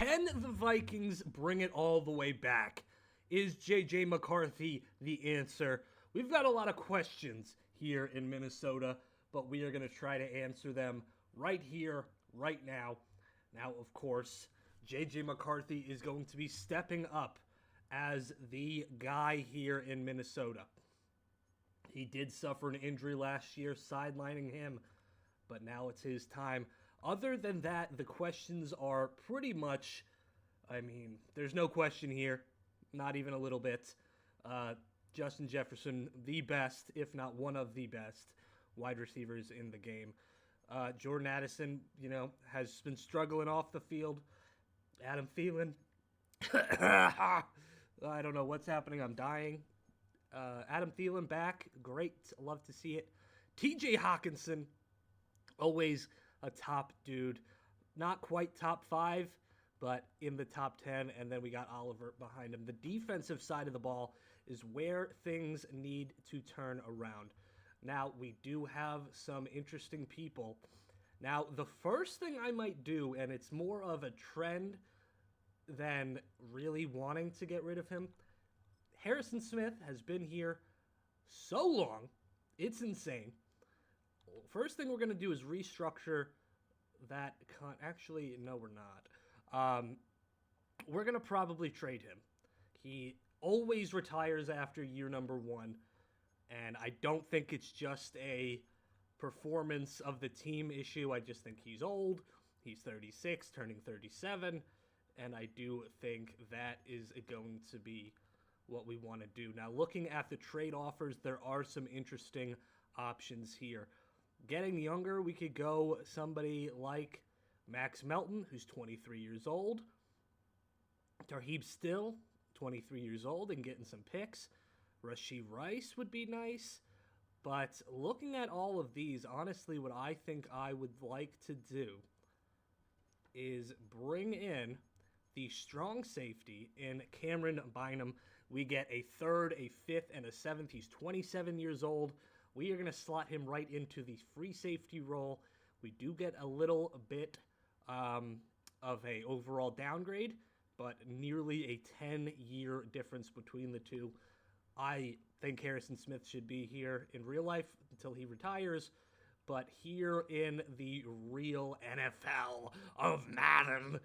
Can the Vikings bring it all the way back? Is J.J. McCarthy the answer? We've got a lot of questions here in Minnesota, but we are going to try to answer them right here, right now. Now, of course, J.J. McCarthy is going to be stepping up as the guy here in Minnesota. He did suffer an injury last year, sidelining him, but now it's his time. Other than that, the questions are pretty much, there's no question here, not even a little bit. Justin Jefferson, the best, if not one of the best wide receivers in the game. Jordan Addison, has been struggling off the field. Adam Thielen, I don't know what's happening. I'm dying. Adam Thielen back, great. Love to see it. TJ Hawkinson, always a top dude. Not quite top 5, but in the top 10. And then we got Oliver behind him. The defensive side of the ball is where things need to turn around. Now, we do have some interesting people. Now, the first thing I might do, and it's more of a trend than really wanting to get rid of him, Harrison Smith has been here so long, it's insane. First thing we're going to do is restructure that. Actually, no, we're not. We're going to probably trade him. He always retires after year number 1, and I don't think it's just a performance of the team issue. I just think he's old. He's 36, turning 37, and I do think that is going to be what we want to do. Now, looking at the trade offers, there are some interesting options here. Getting younger, we could go somebody like Max Melton, who's 23 years old. Tarheeb Still, 23 years old, and getting some picks. Rashee Rice would be nice. But looking at all of these, honestly, what I think I would like to do is bring in the strong safety in Cameron Bynum. We get a 3rd, a 5th, and a 7th. He's 27 years old. We are going to slot him right into the free safety role. We do get a little bit of a overall downgrade, but nearly a 10-year difference between the two. I think Harrison Smith should be here in real life until he retires, but here in the real NFL of Madden,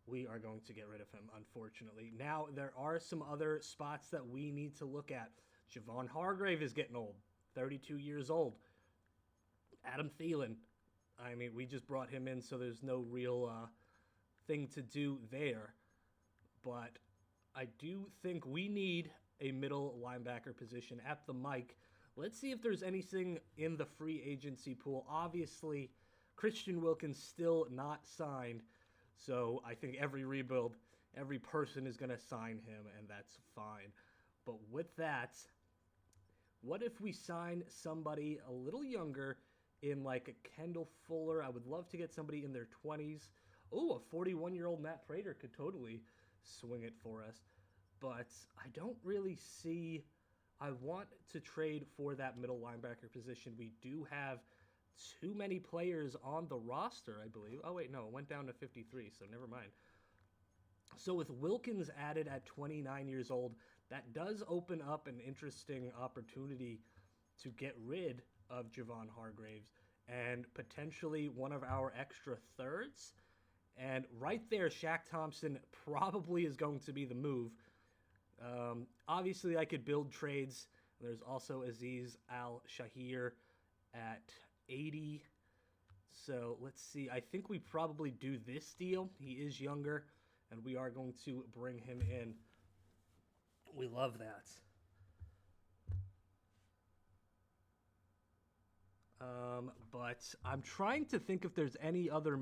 we are going to get rid of him, unfortunately. Now, there are some other spots that we need to look at. Javon Hargrave is getting old, 32 years old. Adam Thielen, we just brought him in, so there's no real thing to do there. But I do think we need a middle linebacker position at the mic. Let's see if there's anything in the free agency pool. Obviously, Christian Wilkins still not signed, so I think every rebuild, every person is going to sign him, and that's fine. But with that, what if we sign somebody a little younger in like a Kendall Fuller? I would love to get somebody in their 20s. Oh, a 41-year-old Matt Prater could totally swing it for us. But I don't really see... I want to trade for that middle linebacker position. We do have too many players on the roster, I believe. Oh, wait, no, it went down to 53, so never mind. So with Wilkins added at 29 years old, that does open up an interesting opportunity to get rid of Javon Hargraves and potentially one of our extra thirds. And right there, Shaq Thompson probably is going to be the move. Obviously, I could build trades. There's also Azeez Al-Shahir at 80. So let's see. I think we probably do this deal. He is younger, and we are going to bring him in. We love that. But I'm trying to think if there's any other...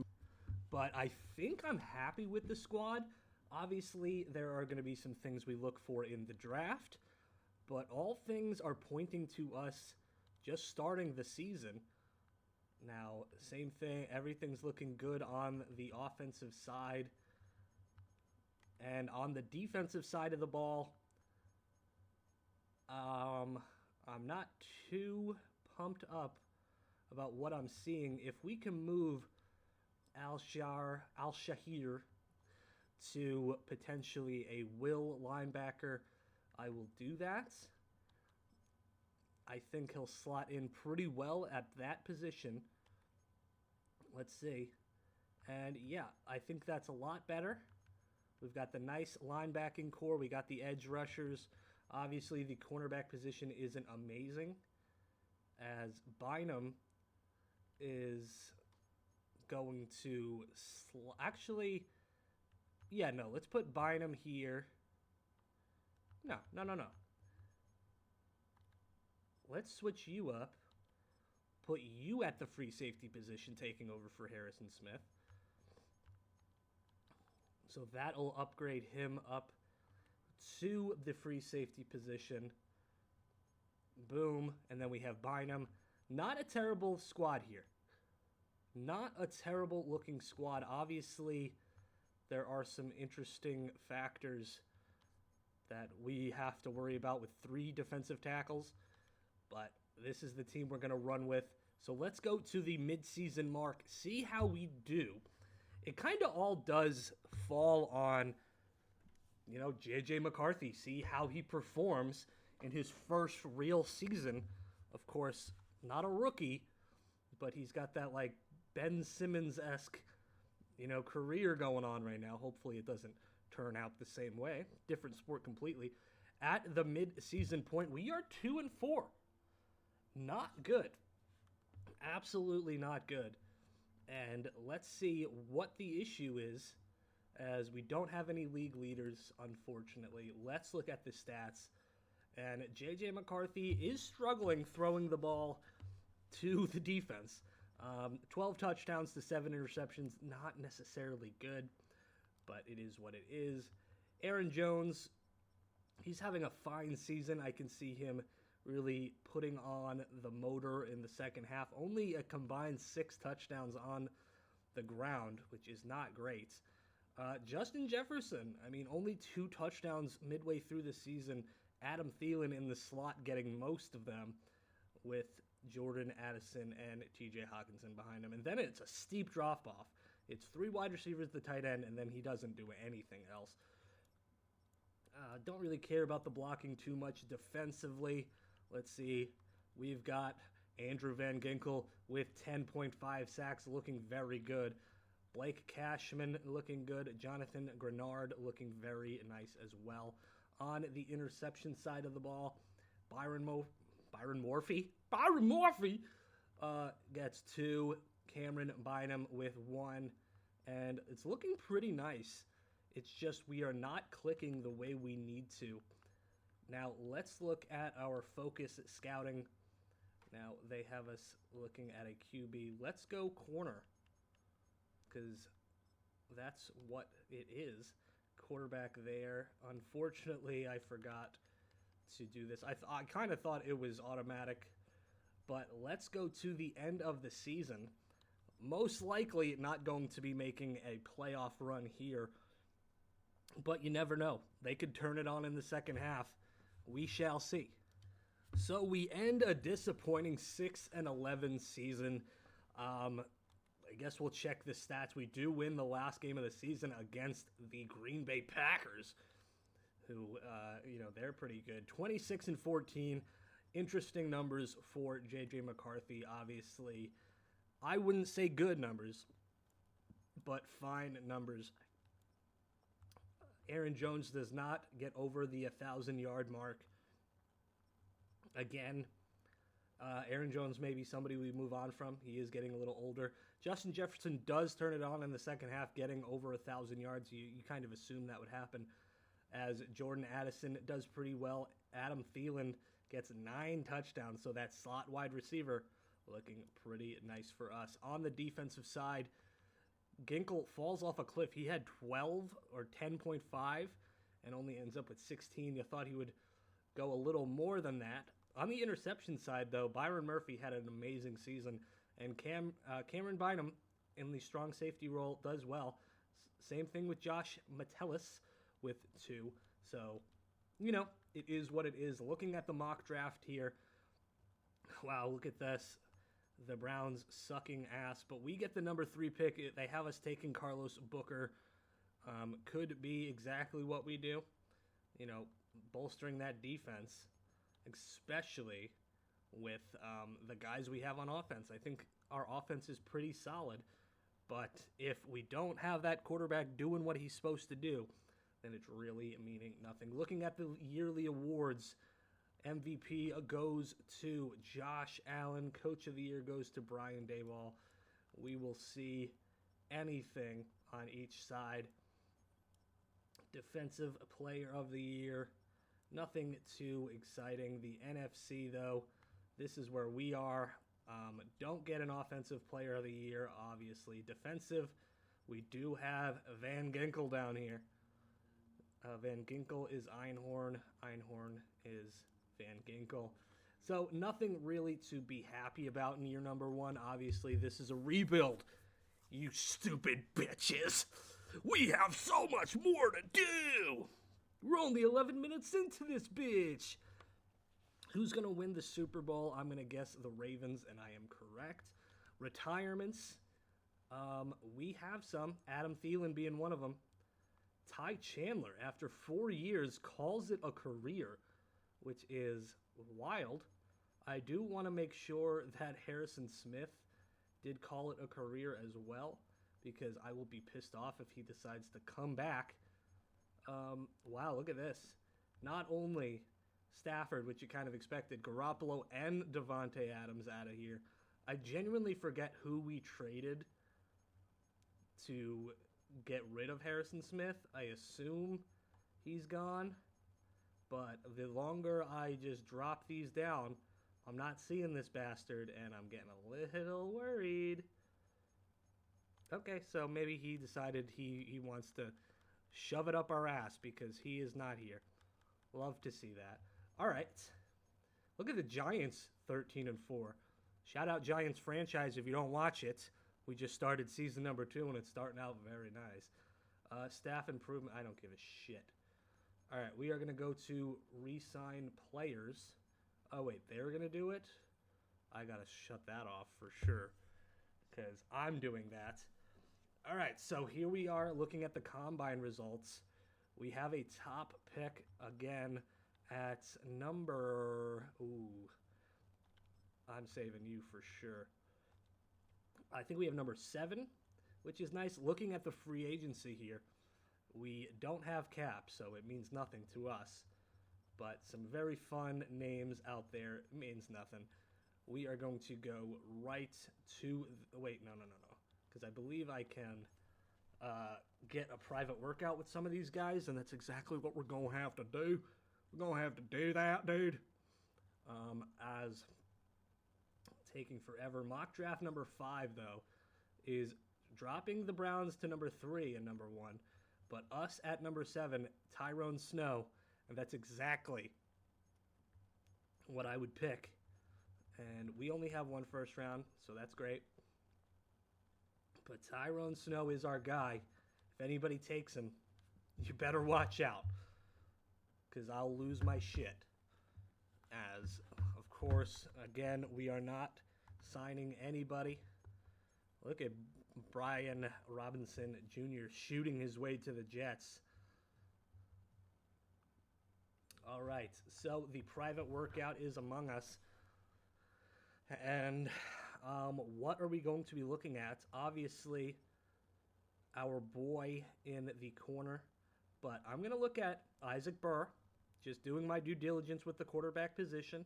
But I think I'm happy with the squad. Obviously, there are going to be some things we look for in the draft, but all things are pointing to us just starting the season. Now, same thing, everything's looking good on the offensive side. And on the defensive side of the ball, I'm not too pumped up about what I'm seeing. If we can move Al-Shahir to potentially a will linebacker, I will do that. I think he'll slot in pretty well at that position. Let's see. And yeah, I think that's a lot better. We've got the nice linebacking core. We got the edge rushers. Obviously, the cornerback position isn't amazing, as Bynum is going to actually, yeah, no, let's put Bynum here. No. Let's switch you up. Put you at the free safety position, taking over for Harrison Smith. So that'll upgrade him up to the free safety position. Boom. And then we have Bynum. Not a terrible squad here. Not a terrible looking squad. Obviously, there are some interesting factors that we have to worry about with 3 defensive tackles. But this is the team we're going to run with. So let's go to the midseason mark, see how we do. It kind of all does fall on, J.J. McCarthy, see how he performs in his first real season. Of course, not a rookie, but he's got that, Ben Simmons-esque, career going on right now. Hopefully it doesn't turn out the same way. Different sport completely. At the mid-season point, we are 2-4. Not good. Absolutely not good. And let's see what the issue is, as we don't have any league leaders, unfortunately. Let's look at the stats. And J.J. McCarthy is struggling throwing the ball to the defense. 12 touchdowns to 7 interceptions, not necessarily good, but it is what it is. Aaron Jones, he's having a fine season. I can see him really putting on the motor in the second half. Only a combined 6 touchdowns on the ground, which is not great. Justin Jefferson, only 2 touchdowns midway through the season. Adam Thielen in the slot getting most of them, with Jordan Addison and TJ Hawkinson behind him. And then it's a steep drop-off. It's 3 wide receivers, the tight end, and then he doesn't do anything else. Don't really care about the blocking too much defensively. Let's see. We've got Andrew Van Ginkel with 10.5 sacks, looking very good. Blake Cashman looking good. Jonathan Grenard looking very nice as well. On the interception side of the ball, Byron Morphy gets 2. Cameron Bynum with 1. And it's looking pretty nice. It's just we are not clicking the way we need to. Now, let's look at our focus scouting. Now, they have us looking at a QB. Let's go corner, because that's what it is. Quarterback there. Unfortunately, I forgot to do this. I kind of thought it was automatic, but let's go to the end of the season. Most likely not going to be making a playoff run here, but you never know. They could turn it on in the second half. We shall see. So we end a disappointing 6-11 season. I guess we'll check the stats. We do win the last game of the season against the Green Bay Packers, who, they're pretty good. 26-14. Interesting numbers for J.J. McCarthy, obviously. I wouldn't say good numbers, but fine numbers. Aaron Jones does not get over the 1,000-yard mark. Again, Aaron Jones may be somebody we move on from. He is getting a little older. Justin Jefferson does turn it on in the second half, getting over 1,000 yards. You kind of assume that would happen, as Jordan Addison does pretty well. Adam Thielen gets 9 touchdowns, so that slot wide receiver looking pretty nice for us. On the defensive side, Ginkel falls off a cliff. He had 12 or 10.5 and only ends up with 16. You thought he would go a little more than that. On the interception side, though, Byron Murphy had an amazing season, and Cameron Bynum in the strong safety role does well. Same thing with Josh Metellus with 2. So, it is what it is. Looking at the mock draft here, wow, look at this. The Browns sucking ass, but we get the number 3 pick. They have us taking Carlos Booker. could be exactly what we do. You know, bolstering that defense, especially with the guys we have on offense. I think our offense is pretty solid, but if we don't have that quarterback doing what he's supposed to do, then it's really meaning nothing. Looking at the yearly awards, MVP goes to Josh Allen. Coach of the Year goes to Brian Daboll. We will see anything on each side. Defensive Player of the Year, nothing too exciting. The NFC, though, this is where we are. Don't get an Offensive Player of the Year, obviously. Defensive, we do have Van Ginkel down here. Van Ginkel is Einhorn. Einhorn is Van Ginkel. So nothing really to be happy about in year number one. Obviously, this is a rebuild. You stupid bitches. We have so much more to do. We're only 11 minutes into this bitch. Who's going to win the Super Bowl? I'm going to guess the Ravens, and I am correct. Retirements. We have some. Adam Thielen being one of them. Ty Chandler, after 4 years, calls it a career, which is wild. I do want to make sure that Harrison Smith did call it a career as well, because I will be pissed off if he decides to come back. Wow, look at this. Not only Stafford, which you kind of expected, Garoppolo and Devontae Adams out of here. I genuinely forget who we traded to get rid of Harrison Smith. I assume he's gone. But the longer I just drop these down, I'm not seeing this bastard, and I'm getting a little worried. Okay, so maybe he decided he wants to shove it up our ass because he is not here. Love to see that. All right. Look at the Giants, 13-4. Shout out Giants franchise if you don't watch it. We just started season number 2, and it's starting out very nice. Staff improvement, I don't give a shit. All right, we are going to go to re-sign players. Oh, wait, they're going to do it? I got to shut that off for sure because I'm doing that. All right, so here we are looking at the combine results. We have a top pick again at number... Ooh, I'm saving you for sure. I think we have number 7, which is nice. Looking at the free agency here, we don't have cap, so it means nothing to us. But some very fun names out there. It means nothing. We are going to go right to... Wait, no. Because I believe I can get a private workout with some of these guys, and that's exactly what we're going to have to do. We're going to have to do that, dude. As taking forever. Mock draft number 5, though, is dropping the Browns to number 3 and number 1. But us at number 7, Tyrone Snow, and that's exactly what I would pick. And we only have 1 first round, so that's great. But Tyrone Snow is our guy. If anybody takes him, you better watch out, because I'll lose my shit. As, of course, again, we are not signing anybody. Look at Brian Robinson Jr. shooting his way to the Jets. All right, so the private workout is among us. And what are we going to be looking at? Obviously, our boy in the corner. But I'm going to look at Isaac Burr, just doing my due diligence with the quarterback position.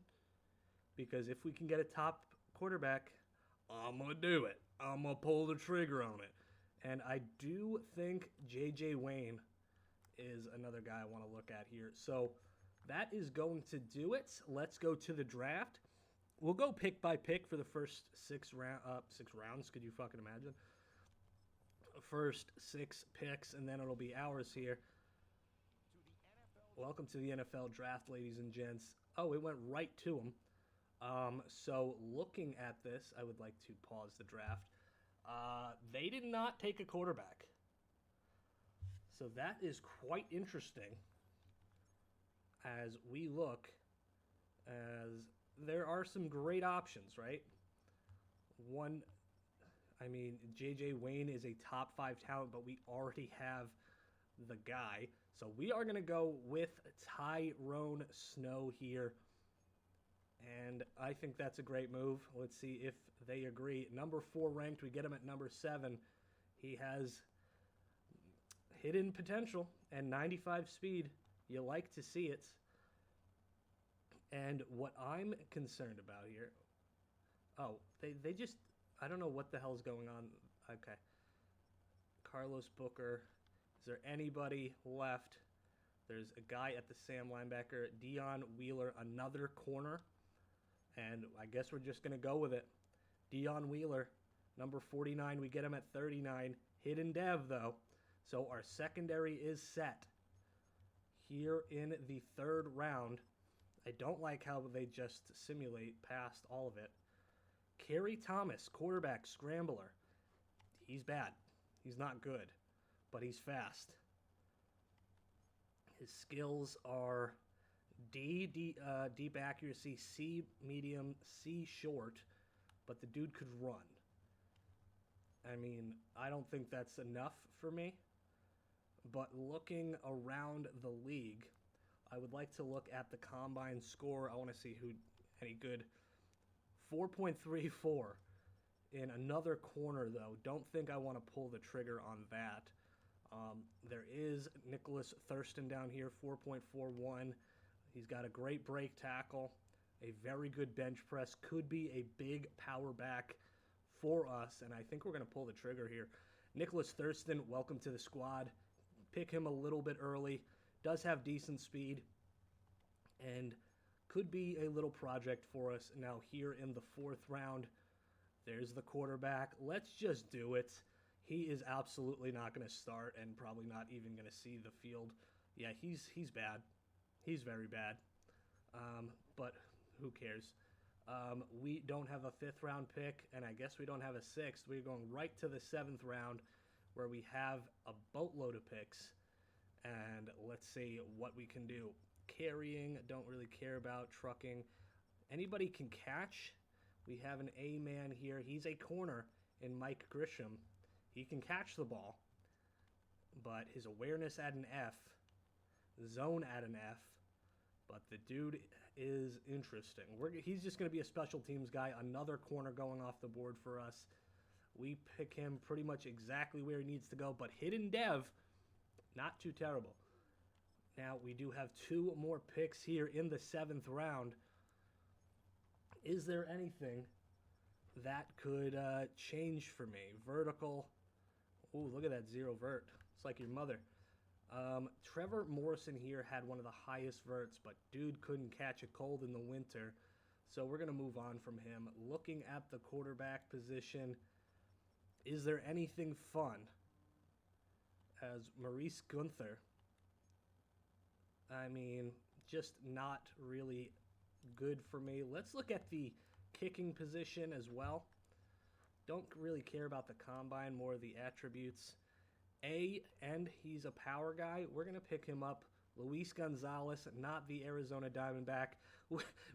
Because if we can get a top quarterback, I'm going to do it. I'm going to pull the trigger on it. And I do think J.J. Wayne is another guy I want to look at here. So that is going to do it. Let's go to the draft. We'll go pick by pick for the first 6 rounds. Could you fucking imagine? First 6 picks, and then it'll be ours here. Welcome to the NFL draft, ladies and gents. Oh, it went right to him. So looking at this, I would like to pause the draft. They did not take a quarterback. So that is quite interesting as we look, as there are some great options, right? J.J. Wayne is a top 5 talent, but we already have the guy. So we are going to go with Tyrone Snow here. And I think that's a great move. Let's see if they agree. Number 4 ranked. We get him at number 7. He has hidden potential and 95 speed. You like to see it. And what I'm concerned about here... Oh, they just... I don't know what the hell's going on. Okay. Carlos Booker. Is there anybody left? There's a guy at the Sam linebacker. Dion Wheeler, another corner. And I guess we're just going to go with it. Dion Wheeler, number 49. We get him at 39. Hidden dev, though. So our secondary is set. Here in the 3rd round. I don't like how they just simulate past all of it. Kerry Thomas, quarterback, scrambler. He's bad. He's not good, but he's fast. His skills are deep accuracy, C medium, C short, but the dude could run. I mean, I don't think that's enough for me, but looking around the league, I would like to look at the combine score. I want to see who any good. 4.34 in another corner, though. Don't think I want to pull the trigger on that. There is Nicholas Thurston down here, 4.41. He's got a great break tackle, a very good bench press. Could be a big power back for us, and I think we're going to pull the trigger here. Nicholas Thurston, welcome to the squad. Pick him a little bit early. Does have decent speed and could be a little project for us. Now here in the 4th round, there's the quarterback. Let's just do it. He is absolutely not going to start and probably not even going to see the field. Yeah, he's bad. He's very bad. But who cares? We don't have a 5th round pick, and I guess we don't have a 6th. We're going right to the 7th round where we have a boatload of picks. And let's see what we can do. Carrying, don't really care about. Trucking. Anybody can catch. We have an A-man here. He's a corner in Mike Grisham. He can catch the ball, but his awareness at an F, zone at an F, but the dude is interesting. He's just going to be a special teams guy, another corner going off the board for us. We pick him pretty much exactly where he needs to go, but hidden dev, not too terrible. Now, we do have 2 more picks here in the 7th round. Is there anything that could change for me? Vertical. Ooh, look at that 0 vert. It's like your mother. Trevor Morrison here had one of the highest verts, but dude couldn't catch a cold in the winter. So we're going to move on from him. Looking at the quarterback position, is there anything fun? As Maurice Gunther. I mean, just not really good for me. Let's look at the kicking position as well. Don't really care about the combine, more the attributes. And he's a power guy. We're going to pick him up. Luis Gonzalez, not the Arizona Diamondback.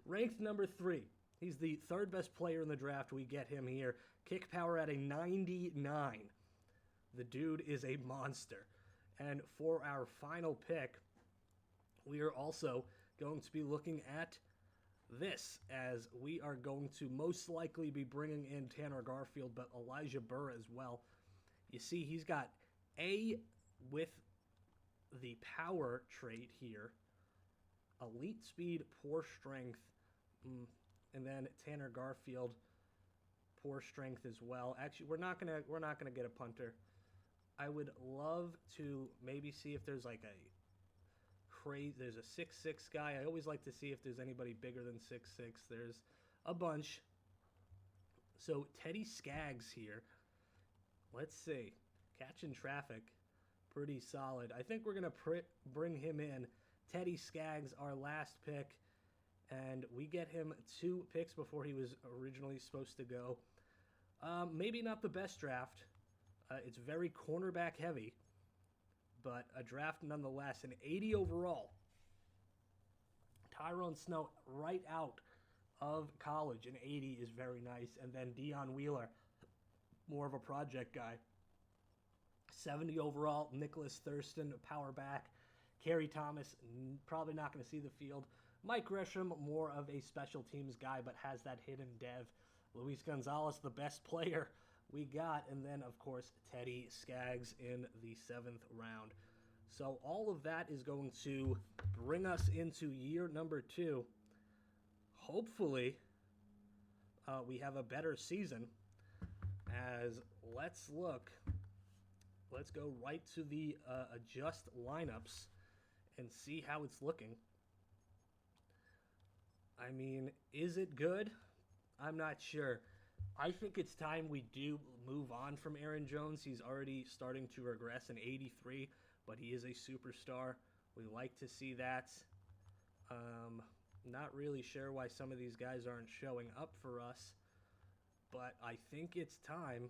Ranked number 3. He's the 3rd best player in the draft. We get him here. Kick power at a 99. The dude is a monster. And for our final pick, we are also going to be looking at this, as we are going to most likely be bringing in Tanner Garfield, but Elijah Burr as well. You see, he's got A with the power trait here, elite speed, poor strength, and then Tanner Garfield, poor strength as well. Actually, we're not gonna get a punter. I would love to maybe see if there's like there's a 6'6" guy. I always like to see if there's anybody bigger than 6'6". There's a bunch. So Teddy Skaggs here. Let's see. Catching traffic. Pretty solid. I think we're going to bring him in. Teddy Skaggs, our last pick. And we get him 2 picks before he was originally supposed to go. Maybe not the best draft. It's very cornerback heavy. But a draft nonetheless, an 80 overall. Tyrone Snow right out of college, an 80 is very nice. And then Dion Wheeler, more of a project guy. 70 overall, Nicholas Thurston, power back. Kerry Thomas, probably not going to see the field. Mike Gresham, more of a special teams guy, but has that hidden dev. Luis Gonzalez, the best player we got. And then, of course, Teddy Skaggs in the 7th round. So all of that is going to bring us into year number 2. Hopefully, we have a better season. As let's go right to the adjust lineups and see how it's looking. I mean, is it good? I'm not sure. I think it's time we do move on from Aaron Jones. He's already starting to regress in 83, but he is a superstar. We like to see that. Not really sure why some of these guys aren't showing up for us, but I think it's time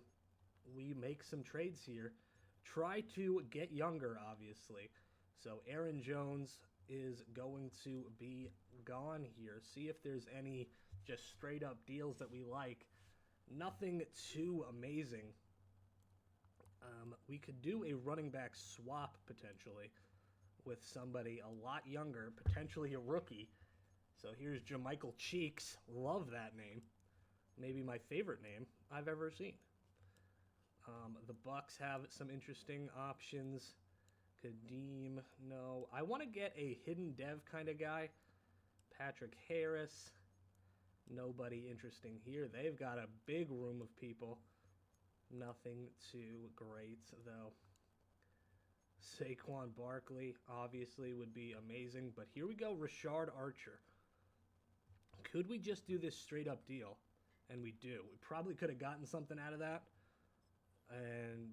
we make some trades here. Try to get younger, obviously. So Aaron Jones is going to be gone here. See if there's any just straight up deals that we like. Nothing too amazing. We could do a running back swap potentially with somebody a lot younger, potentially a rookie. So here's Jermichael Cheeks. Love that name. Maybe my favorite name I've ever seen. The Bucks have some interesting options. Kadeem, no. I want to get a hidden dev kind of guy. Patrick Harris. Nobody interesting here. They've got a big room of people. Nothing too great, though. Saquon Barkley, obviously, would be amazing. But here we go, Rashard Archer. Could we just do this straight-up deal? And we do. We probably could have gotten something out of that.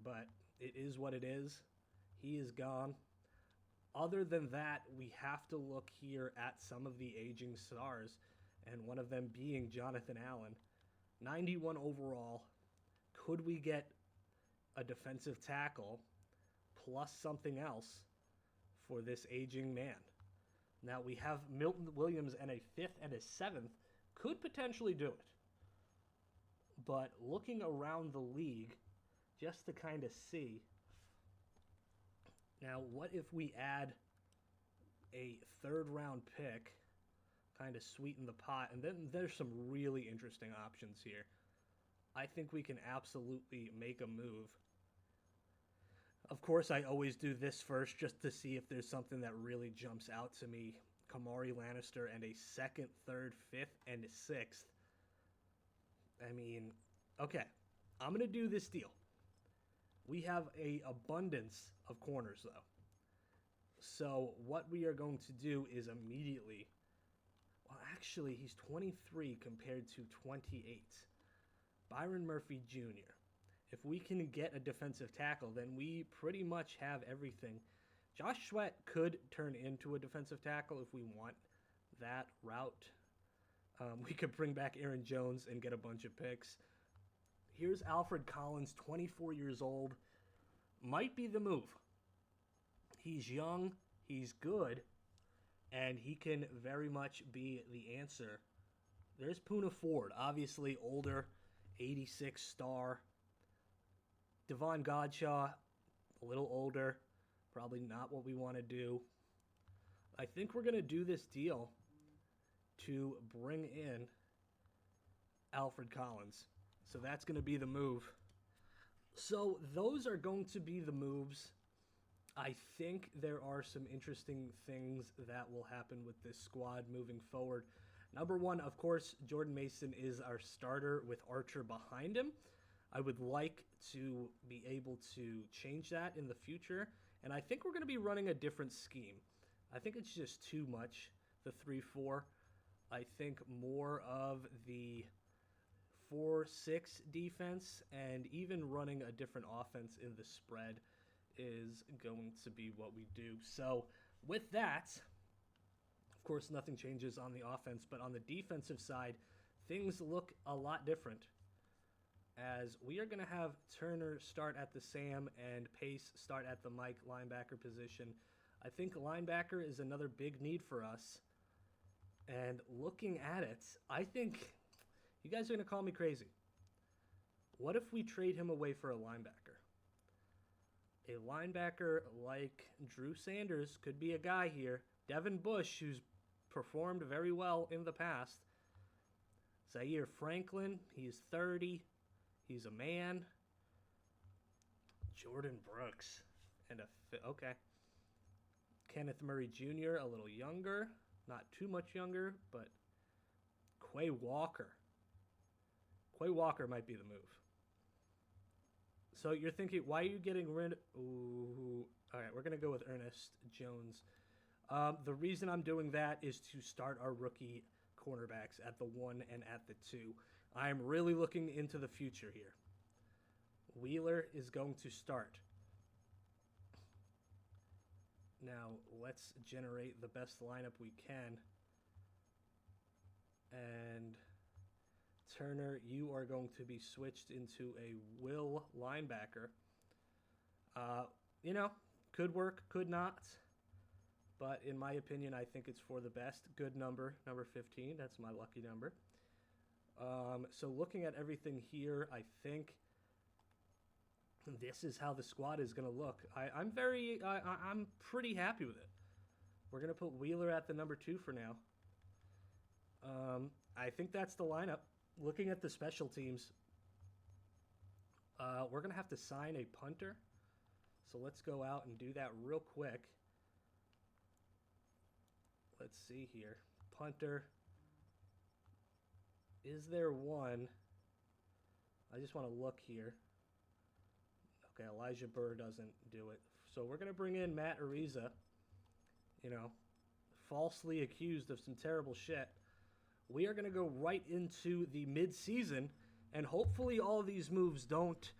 But it is what it is. He is gone. Other than that, we have to look here at some of the aging stars, and one of them being Jonathan Allen. 91 overall. Could we get a defensive tackle plus something else for this aging man? Now we have Milton Williams and a 5th and a 7th. Could potentially do it. But looking around the league, just to kind of see. Now, what if we add a 3rd round pick, kind of sweeten the pot, and then there's some really interesting options here. I think we can absolutely make a move. Of course, I always do this first just to see if there's something that really jumps out to me. Kamari Lannister and a 2nd, 3rd, 5th, and a 6th. I mean, okay, I'm going to do this deal. We have an abundance of corners, though. So what we are going to do is immediately... Well, actually, he's 23 compared to 28. Byron Murphy Jr. If we can get a defensive tackle, then we pretty much have everything. Josh Sweat could turn into a defensive tackle if we want that route. We could bring back Aaron Jones and get a bunch of picks. Here's Alfred Collins, 24 years old. Might be the move. He's young, he's good, and he can very much be the answer. There's Poona Ford, obviously older, 86 star. Devon Godshaw, a little older, probably not what we want to do. I think we're going to do this deal to bring in Alfred Collins. So that's going to be the move. So those are going to be the moves. I think there are some interesting things that will happen with this squad moving forward. Number one, of course, Jordan Mason is our starter with Archer behind him. I would like to be able to change that in the future. And I think we're going to be running a different scheme. I think it's just too much, the 3-4. I think more of the 4-6 defense and even running a different offense in the spread is going to be what we do. So with that, of course, nothing changes on the offense, but on the defensive side, things look a lot different. As we are going to have Turner start at the Sam and Pace start at the Mike linebacker position. I think linebacker is another big need for us. And looking at it, I think you guys are going to call me crazy. What if we trade him away for a linebacker? A linebacker like Drew Sanders could be a guy here. Devin Bush, who's performed very well in the past. Zaire Franklin, he's 30. He's a man. Jordan Brooks. Okay. Kenneth Murray Jr., a little younger. Not too much younger, but Quay Walker. Quay Walker might be the move. So you're thinking, why are you getting rid of... Ooh. All right, we're going to go with Ernest Jones. The reason I'm doing that is to start our rookie cornerbacks at the 1 and at the 2. I'm really looking into the future here. Wheeler is going to start. Now, let's generate the best lineup we can. And Turner, you are going to be switched into a will linebacker. Could work, could not. But in my opinion, I think it's for the best. Good number 15. That's my lucky number. So looking at everything here, I think this is how the squad is going to look. I'm pretty happy with it. We're going to put Wheeler at the number 2 for now. I think that's the lineup. Looking at the special teams, we're going to have to sign a punter. So let's go out and do that real quick. Let's see here. Punter. Is there one? I just want to look here. Okay, Elijah Burr doesn't do it. So we're going to bring in Matt Ariza. Falsely accused of some terrible shit. We are going to go right into the mid-season, and hopefully all these moves don't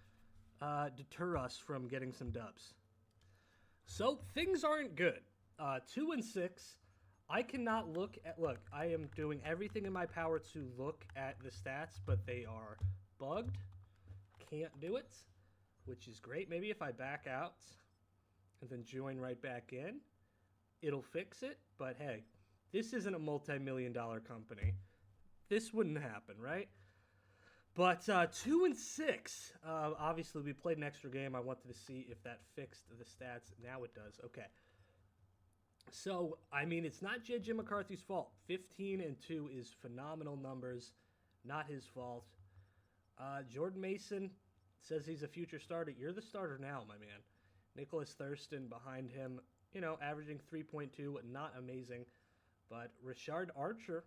deter us from getting some dubs. So things aren't good. 2-6. I cannot look, I am doing everything in my power to look at the stats, but they are bugged. Can't do it, which is great. Maybe if I back out and then join right back in, it'll fix it. But hey, this isn't a multi-million-dollar company. This wouldn't happen, right? But 2-6. Obviously, we played an extra game. I wanted to see if that fixed the stats. Now it does. Okay. So, it's not J.J. McCarthy's fault. 15-2 is phenomenal numbers. Not his fault. Jordan Mason says he's a future starter. You're the starter now, my man. Nicholas Thurston behind him, averaging 3.2, not amazing. But Rashard Archer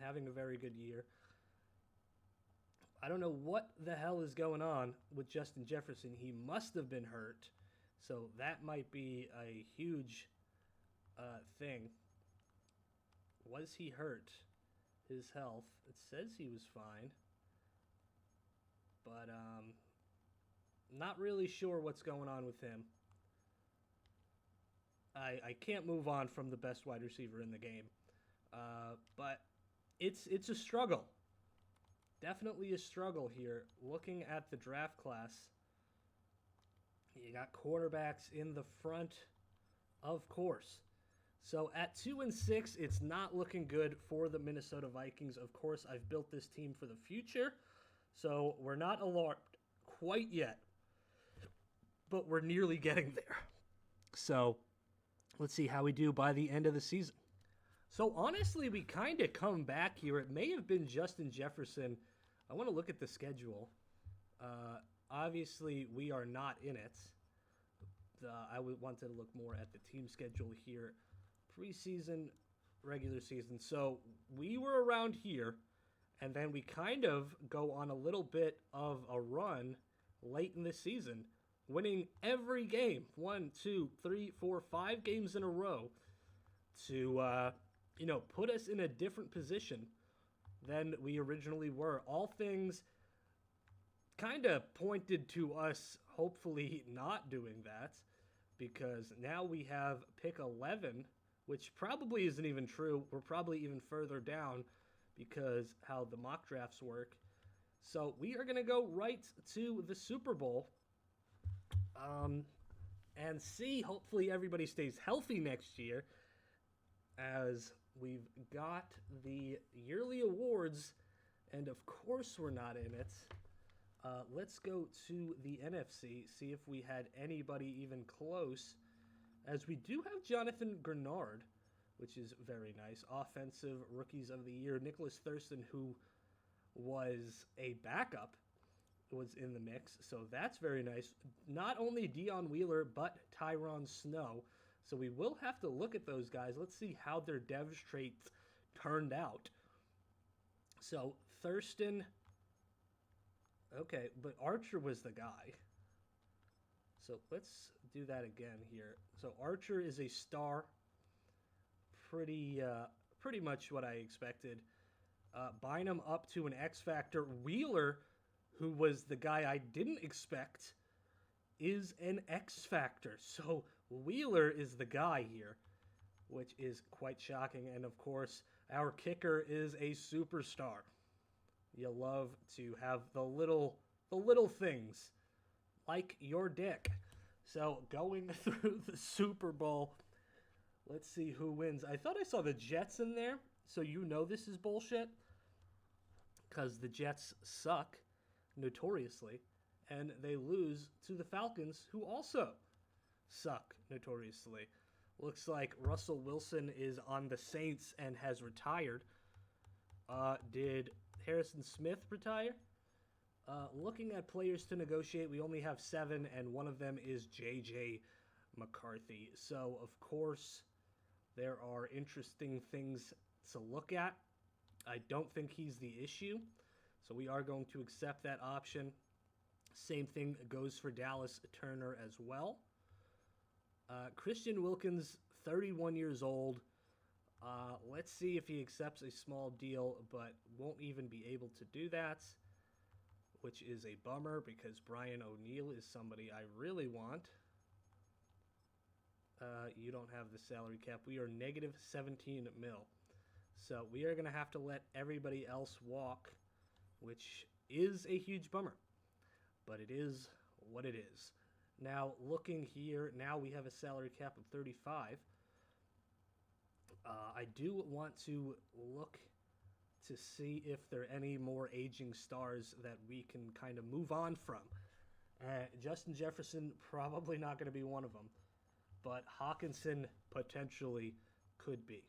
having a very good year. I don't know what the hell is going on with Justin Jefferson. He must have been hurt. So that might be a huge thing. Was he hurt? His health. It says he was fine. But not really sure what's going on with him. I can't move on from the best wide receiver in the game. But it's a struggle. Definitely a struggle here. Looking at the draft class, you got quarterbacks in the front, of course. So at 2-6, it's not looking good for the Minnesota Vikings. Of course, I've built this team for the future, so we're not alarmed quite yet, but we're nearly getting there. So let's see how we do by the end of the season. So honestly, we kind of come back here. It may have been Justin Jefferson. I want to look at the schedule. Obviously, we are not in it. I wanted to look more at the team schedule here. Preseason, regular season. So we were around here, and then we kind of go on a little bit of a run late in the season, winning every game, 1, 2, 3, 4, 5 games in a row to, put us in a different position than we originally were. All things kind of pointed to us hopefully not doing that, because now we have pick 11, which probably isn't even true. We're probably even further down because how the mock drafts work. So we are going to go right to the Super Bowl and see. Hopefully everybody stays healthy next year, as we've got the yearly awards, and of course we're not in it. Let's go to the NFC, see if we had anybody even close, as we do have Jonathan Grenard, which is very nice. Offensive Rookies of the Year. Nicholas Thurston, who was a backup, was in the mix, so that's very nice. Not only Dion Wheeler, but Tyron Snow. So we will have to look at those guys. Let's see how their dev traits turned out. So Thurston, okay, but Archer was the guy. So let's do that again here. So Archer is a star. Pretty much what I expected. Bynum up to an X Factor. Wheeler, who was the guy I didn't expect, is an X Factor. So Wheeler is the guy here, which is quite shocking. And of course, our kicker is a superstar. You love to have the little things, like your dick. So going through the Super Bowl, let's see who wins. I thought I saw the Jets in there, so you know this is bullshit, because the Jets suck notoriously, and they lose to the Falcons, who also suck notoriously. Looks like Russell Wilson is on the Saints and has retired. Did Harrison Smith retire? Looking at players to negotiate, we only have 7, and one of them is J.J. McCarthy. So, of course, there are interesting things to look at. I don't think he's the issue, so we are going to accept that option. Same thing goes for Dallas Turner as well. Christian Wilkins, 31 years old. Let's see if he accepts a small deal, but won't even be able to do that, which is a bummer because Brian O'Neill is somebody I really want. You don't have the salary cap. We are negative 17 mil. So we are going to have to let everybody else walk, which is a huge bummer. But it is what it is. Now, looking here, now we have a salary cap of 35. I do want to look to see if there are any more aging stars that we can kind of move on from. Justin Jefferson, probably not going to be one of them. But Hawkinson potentially could be.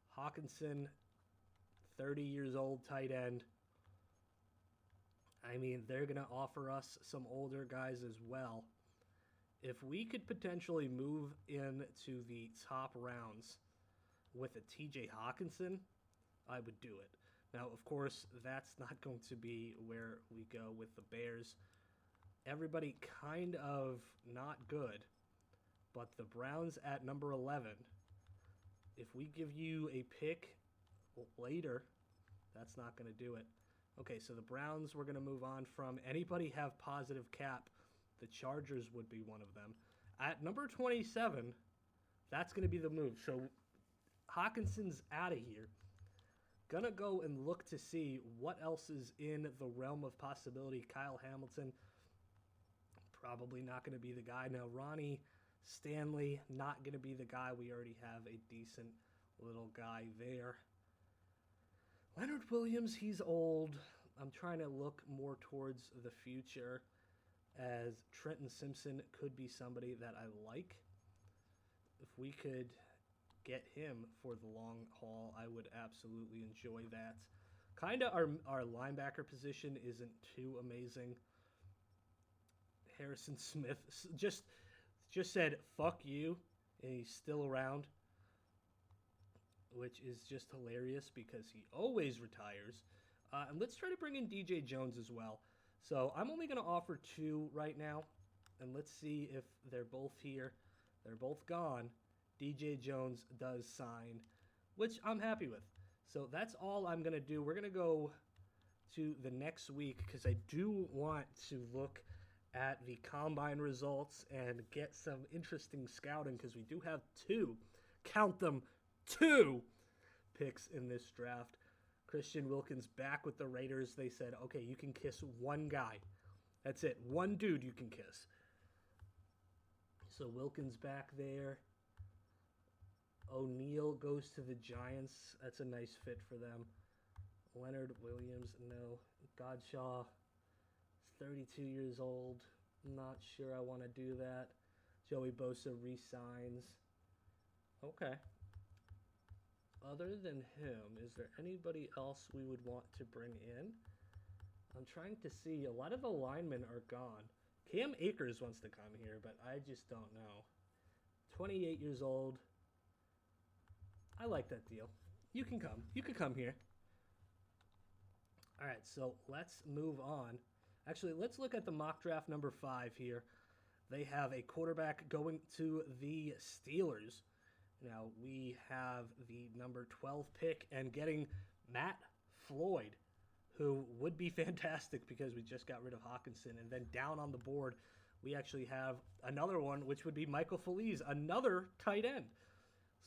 Hawkinson, 30 years old, tight end. I mean, they're going to offer us some older guys as well. If we could potentially move into the top rounds with a TJ Hawkinson, I would do it. Now, of course, that's not going to be where we go with the Bears. Everybody kind of not good, but the Browns at number 11, if we give you a pick later, that's not going to do it. Okay, so the Browns we're going to move on from. Anybody have positive cap? The Chargers would be one of them. At number 27, that's going to be the move. So Hawkinson's out of here. Gonna go and look to see what else is in the realm of possibility. Kyle Hamilton, probably not going to be the guy. Now, Ronnie Stanley, not going to be the guy. We already have a decent little guy there. Leonard Williams, he's old. I'm trying to look more towards the future, as Trenton Simpson could be somebody that I like. If we could get him for the long haul, I would absolutely enjoy that. Kind of our linebacker position isn't too amazing. Harrison Smith just said, fuck you, and he's still around, which is just hilarious because he always retires. And let's try to bring in DJ Jones as well. So I'm only going to offer 2 right now, and let's see if they're both here. They're both gone. DJ Jones does sign, which I'm happy with. So that's all I'm going to do. We're going to go to the next week because I do want to look at the combine results and get some interesting scouting because we do have 2, count them, 2 picks in this draft. Christian Wilkins back with the Raiders. They said, okay, you can kiss one guy. That's it. One dude you can kiss. So Wilkins back there. O'Neal goes to the Giants. That's a nice fit for them. Leonard Williams, no. Godshaw 32 years old. Not sure I want to do that. Joey Bosa re-signs. Okay. Other than him, is there anybody else we would want to bring in? I'm trying to see. A lot of the linemen are gone. Cam Akers wants to come here, but I just don't know. 28 years old. I like that deal. You can come. You can come here. All right, so let's move on. Actually, let's look at the mock draft number 5 here. They have a quarterback going to the Steelers. Now, we have the number 12 pick and getting Matt Floyd, who would be fantastic because we just got rid of Hawkinson. And then down on the board, we actually have another one, which would be Michael Feliz, another tight end.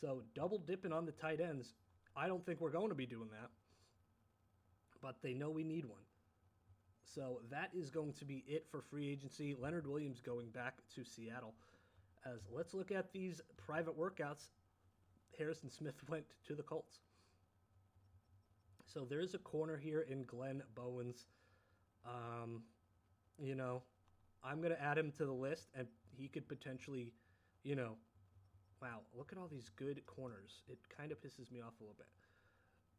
So double dipping on the tight ends. I don't think we're going to be doing that, but they know we need one. So that is going to be it for free agency. Leonard Williams going back to Seattle. As let's look at these private workouts. Harrison Smith went to the Colts. So there is a corner here in Glenn Bowens. You know, I'm going to add him to the list, and he could potentially, you know, wow, look at all these good corners. It kind of pisses me off a little bit.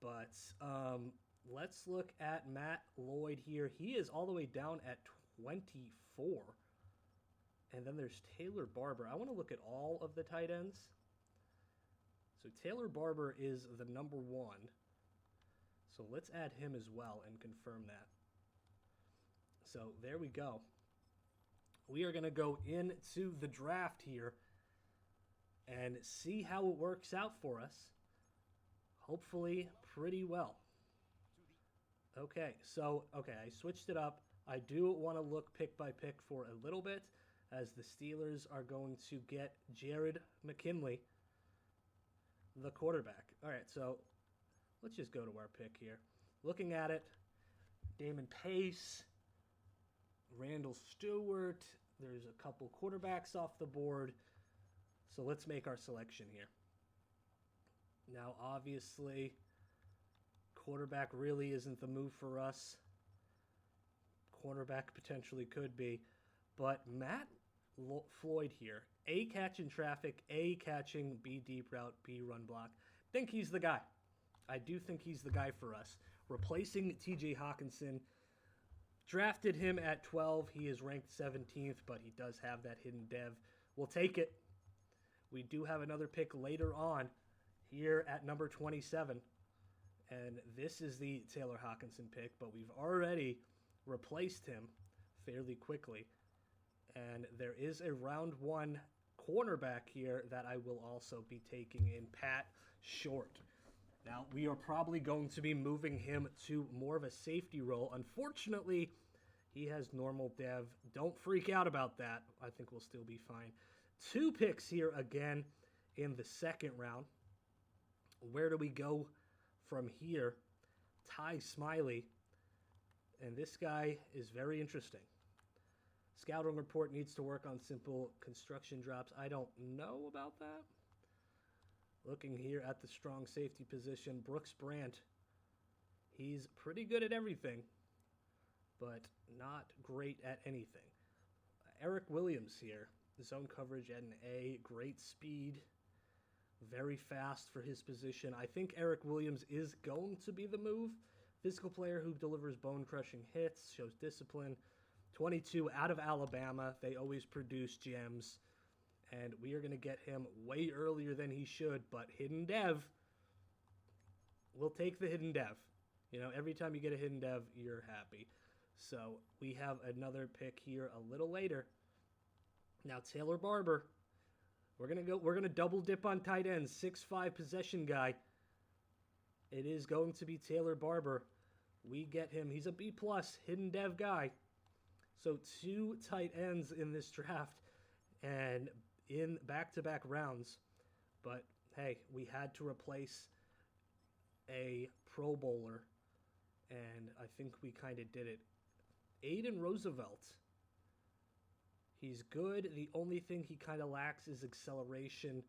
But let's look at Matt Lloyd here. He is all the way down at 24. And then there's Taylor Barber. I want to look at all of the tight ends. So Taylor Barber is the number 1. So let's add him as well and confirm that. So there we go. We are going to go into the draft here and see how it works out for us. Hopefully pretty well. Okay, so, I switched it up. I do want to look pick by pick for a little bit, as the Steelers are going to get Jared McKinley, the quarterback. All right, so let's just go to our pick here. Looking at it, Damon Pace, Randall Stewart. There's a couple quarterbacks off the board. So let's make our selection here. Now, obviously, quarterback really isn't the move for us. Cornerback potentially could be. But Matt Floyd here, A, catching traffic, A, catching B, deep route, B, run block. Think he's the guy. I do think he's the guy for us. Replacing TJ Hawkinson. Drafted him at 12. He is ranked 17th, but he does have that hidden dev. We'll take it. We do have another pick later on here at number 27. And this is the Taylor Hawkinson pick, but we've already replaced him fairly quickly. And there is a round 1 cornerback here that I will also be taking in Pat Short. Now, we are probably going to be moving him to more of a safety role. Unfortunately, he has normal dev. Don't freak out about that. I think we'll still be fine. 2 picks here again in the second round. Where do we go from here? Ty Smiley. And this guy is very interesting. Scouting report needs to work on simple construction drops. I don't know about that. Looking here at the strong safety position, Brooks Brandt. He's pretty good at everything, but not great at anything. Eric Williams here. Zone coverage at an A. Great speed. Very fast for his position. I think Eric Williams is going to be the move. Physical player who delivers bone-crushing hits, shows discipline. 22 out of Alabama. They always produce gems. And we are going to get him way earlier than he should, but hidden dev, we'll take the hidden dev. You know, every time you get a hidden dev, you're happy. So we have another pick here a little later. Now Taylor Barber, we're gonna double dip on tight ends, 6'5" possession guy. It is going to be Taylor Barber. We get him. He's a B+ hidden dev guy. So 2 tight ends in this draft and in back-to-back rounds. But hey, we had to replace a Pro Bowler, and I think we kind of did it. Aiden Roosevelt. He's good. The only thing he kind of lacks is acceleration.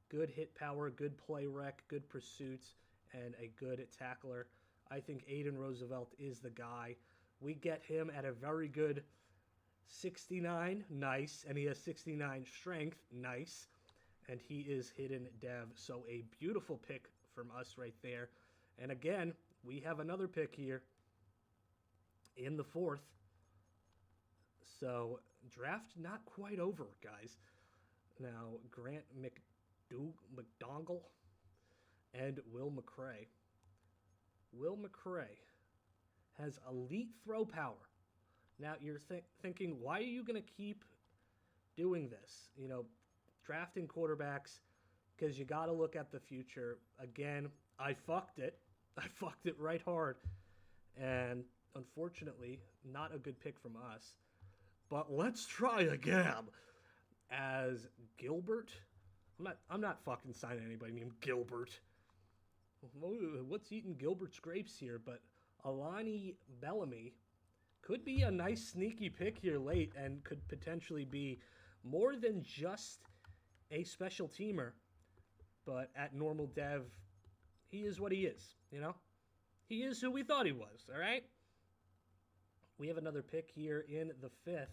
Good hit power, good play rec, good pursuits, and a good tackler. I think Aiden Roosevelt is the guy. We get him at a very good 69, nice, and he has 69 strength, nice, and he is hidden dev, so a beautiful pick from us right there. And again, we have another pick here in the 4th. So, draft not quite over, guys. Now, Grant McDongle and Will McCray. Will McCray has elite throw power. Now, you're thinking, why are you going to keep doing this? You know, drafting quarterbacks, because you got to look at the future. Again, I fucked it. I fucked it right hard. And unfortunately, not a good pick from us. But let's try again. As Gilbert. I'm not fucking signing anybody named Gilbert. What's eating Gilbert's grapes here? But Alani Bellamy could be a nice sneaky pick here late and could potentially be more than just a special teamer. But at normal dev, he is what he is, you know? He is who we thought he was, all right? We have another pick here in the 5th.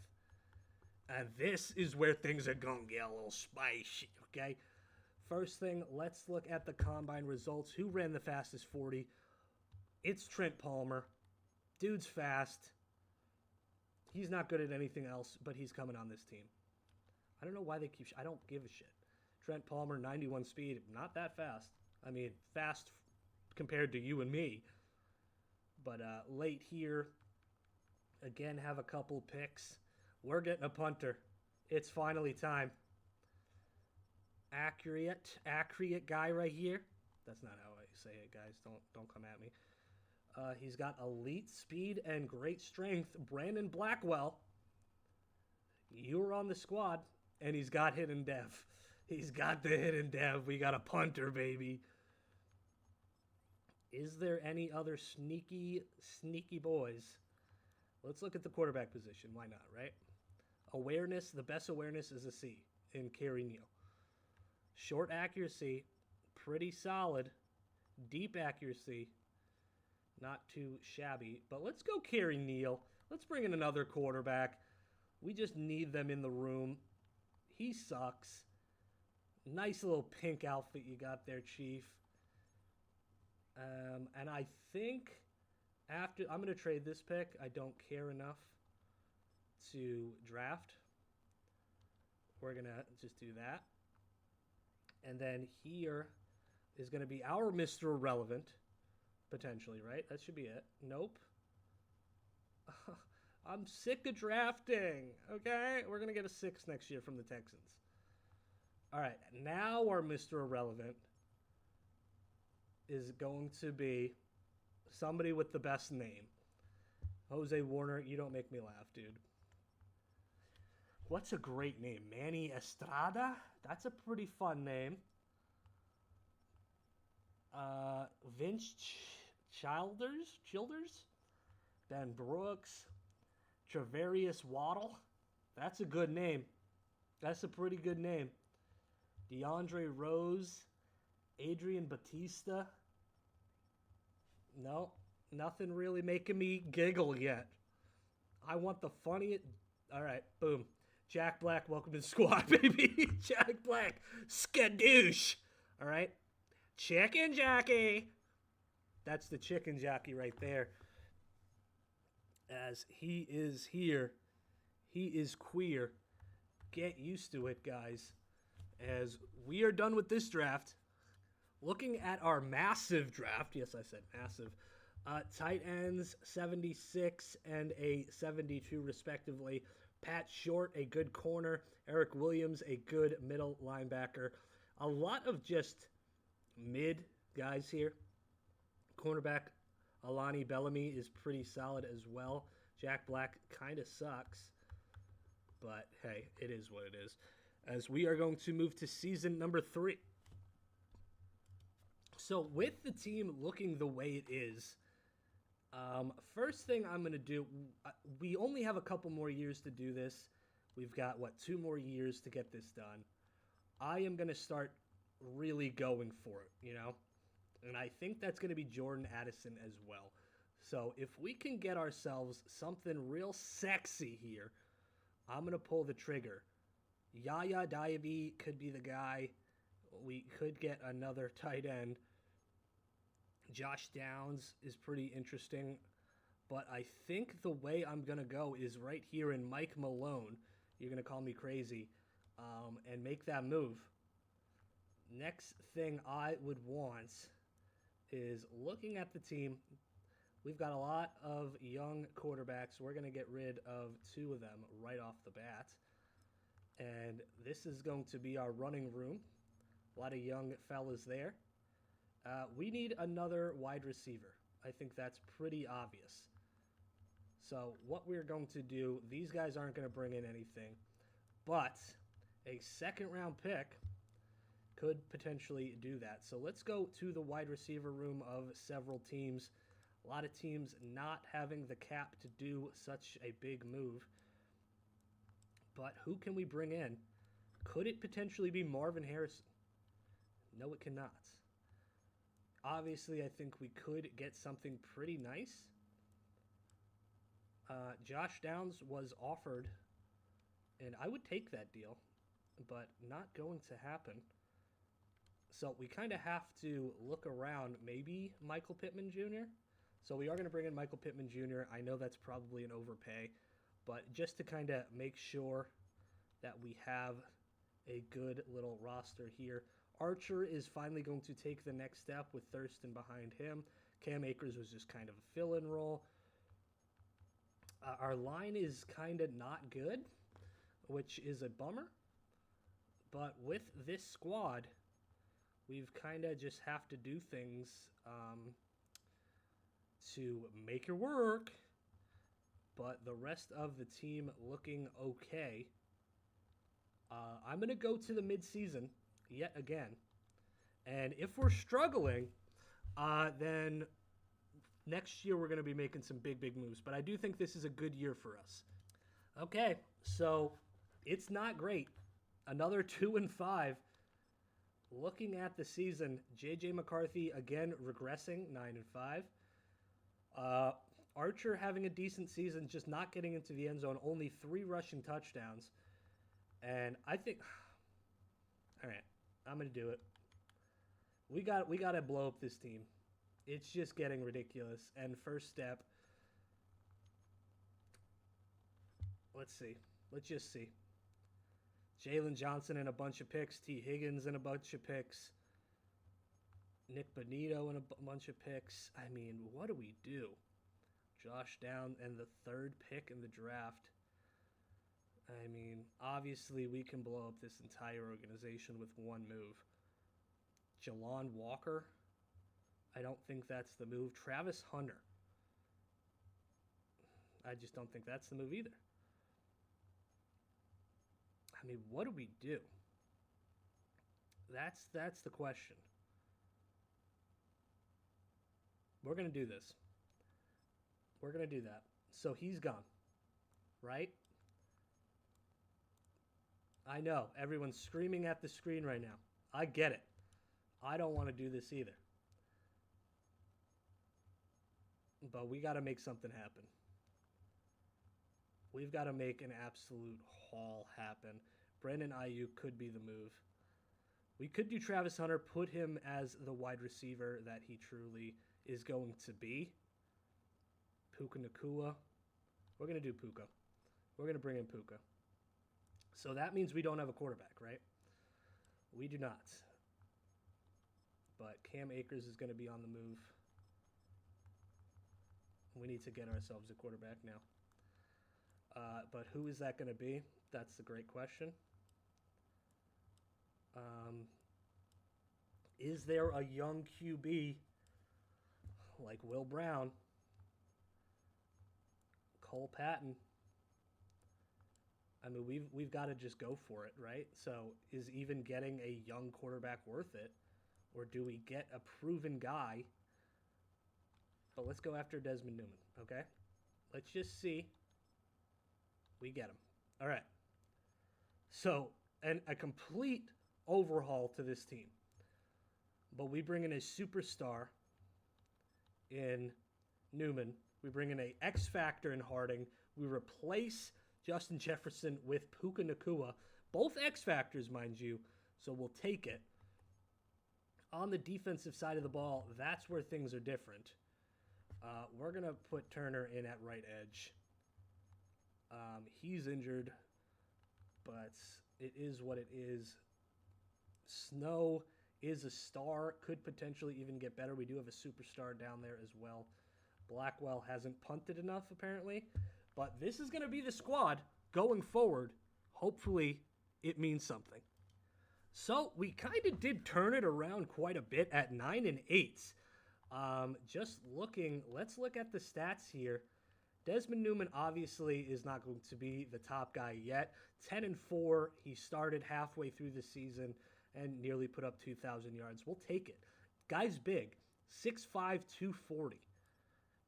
And this is where things are going to get a little spicy, okay? First thing, let's look at the combine results. Who ran the fastest 40? It's Trent Palmer. Dude's fast. He's not good at anything else, but he's coming on this team. I don't know why they keep... I don't give a shit. Trent Palmer, 91 speed. Not that fast. I mean, fast compared to you and me. But late here, again, have a couple picks. We're getting a punter. It's finally time. Accurate guy right here. That's not how I say it, guys. Don't come at me. He's got elite speed and great strength. Brandon Blackwell. You're on the squad, and he's got hidden dev. He's got the hidden dev. We got a punter, baby. Is there any other sneaky boys? Let's look at the quarterback position. Why not, right? Awareness, the best awareness is a C in Kerry Neal. Short accuracy, pretty solid. Deep accuracy, not too shabby. But let's go Kerry Neal. Let's bring in another quarterback. We just need them in the room. He sucks. Nice little pink outfit you got there, Chief. And I think after... I'm going to trade this pick. I don't care enough to draft. We're going to just do that. And then here is going to be our Mr. Irrelevant, potentially, right? That should be it. Nope. I'm sick of drafting, okay? We're going to get a 6 next year from the Texans. All right, now our Mr. Irrelevant is going to be somebody with the best name. Jose Warner, you don't make me laugh, dude. What's a great name? Manny Estrada? That's a pretty fun name. Vince Childers? Ben Brooks? Travarius Waddle? That's a good name. That's a pretty good name. DeAndre Rose? Adrian Batista? No, nothing really making me giggle yet. I want the funniest... All right, boom. Jack Black, welcome to the squad, baby. Jack Black, skadoosh. All right. Chicken jockey. That's the chicken jockey right there. As he is here, he is queer. Get used to it, guys. As we are done with this draft, looking at our massive draft, yes, I said massive, tight ends, 76 and a 72 respectively. Pat Short, a good corner. Eric Williams, a good middle linebacker. A lot of just mid guys here. Cornerback Alani Bellamy is pretty solid as well. Jack Black kind of sucks. But, hey, it is what it is. As we are going to move to season number 3. So, with the team looking the way it is, first thing I'm going to do, we only have a couple more years to do this. We've got, 2 more years to get this done. I am going to start really going for it, you know? And I think that's going to be Jordan Addison as well. So if we can get ourselves something real sexy here, I'm going to pull the trigger. Yaya Diaby could be the guy. We could get another tight end. Josh Downs is pretty interesting. But I think the way I'm going to go is right here in Mike Malone. You're going to call me crazy. And make that move. Next thing I would want is looking at the team. We've got a lot of young quarterbacks. We're going to get rid of 2 of them right off the bat. And this is going to be our running room. A lot of young fellas there. We need another wide receiver. I think that's pretty obvious. So what we're going to do, these guys aren't going to bring in anything. But a second-round pick could potentially do that. So let's go to the wide receiver room of several teams. A lot of teams not having the cap to do such a big move. But who can we bring in? Could it potentially be Marvin Harrison? No, it cannot. Obviously, I think we could get something pretty nice. Josh Downs was offered, and I would take that deal, but not going to happen. So we kind of have to look around. Maybe Michael Pittman Jr.? So we are going to bring in Michael Pittman Jr. I know that's probably an overpay, but just to kind of make sure that we have a good little roster here. Archer is finally going to take the next step with Thurston behind him. Cam Akers was just kind of a fill-in role. Our line is kind of not good, which is a bummer. But with this squad, we've kind of just have to do things to make it work. But the rest of the team looking okay. I'm going to go to the midseason yet again. And if we're struggling, then next year we're going to be making some big, big moves. But I do think this is a good year for us. Okay, so it's not great. Another 2-5. Looking at the season, J.J. McCarthy again regressing, 9-5. Archer having a decent season, just not getting into the end zone, only 3 rushing touchdowns. And I think, all right, I'm going to do it. We got to blow up this team. It's just getting ridiculous. And first step, let's see. Let's just see. Jalen Johnson and a bunch of picks. T. Higgins and a bunch of picks. Nick Bonito and a bunch of picks. I mean, what do we do? Josh Down and the 3rd pick in the draft. I mean, obviously we can blow up this entire organization with one move. Jalon Walker, I don't think that's the move. Travis Hunter, I just don't think that's the move either. I mean, what do we do? That's the question. We're going to do this. We're going to do that. So he's gone, right? I know. Everyone's screaming at the screen right now. I get it. I don't want to do this either. But we got to make something happen. We've got to make an absolute haul happen. Brandon Ayuk could be the move. We could do Travis Hunter, put him as the wide receiver that he truly is going to be. Puka Nacua. We're going to do Puka. We're going to bring in Puka. So that means we don't have a quarterback, right? We do not. But Cam Akers is going to be on the move. We need to get ourselves a quarterback now. But who is that going to be? That's the great question. Is there a young QB like Will Brown, Cole Patton? I mean, we've got to just go for it, right? So is even getting a young quarterback worth it? Or do we get a proven guy? But let's go after Desmond Newman, okay? Let's just see. We get him. All right. So, and a complete overhaul to this team. But we bring in a superstar in Newman. We bring in a X Factor in Harding. We replace Justin Jefferson with Puka Nacua. Both X Factors, mind you, so we'll take it. On the defensive side of the ball, that's where things are different. We're going to put Turner in at right edge. He's injured, but it is what it is. Snow is a star, could potentially even get better. We do have a superstar down there as well. Blackwell hasn't punted enough, apparently. But this is going to be the squad going forward. Hopefully, it means something. So, we kind of did turn it around quite a bit at 9-8. Just looking, let's look at the stats here. Desmond Newman obviously is not going to be the top guy yet. 10-4, he started halfway through the season and nearly put up 2,000 yards. We'll take it. Guy's big, 6'5", 240.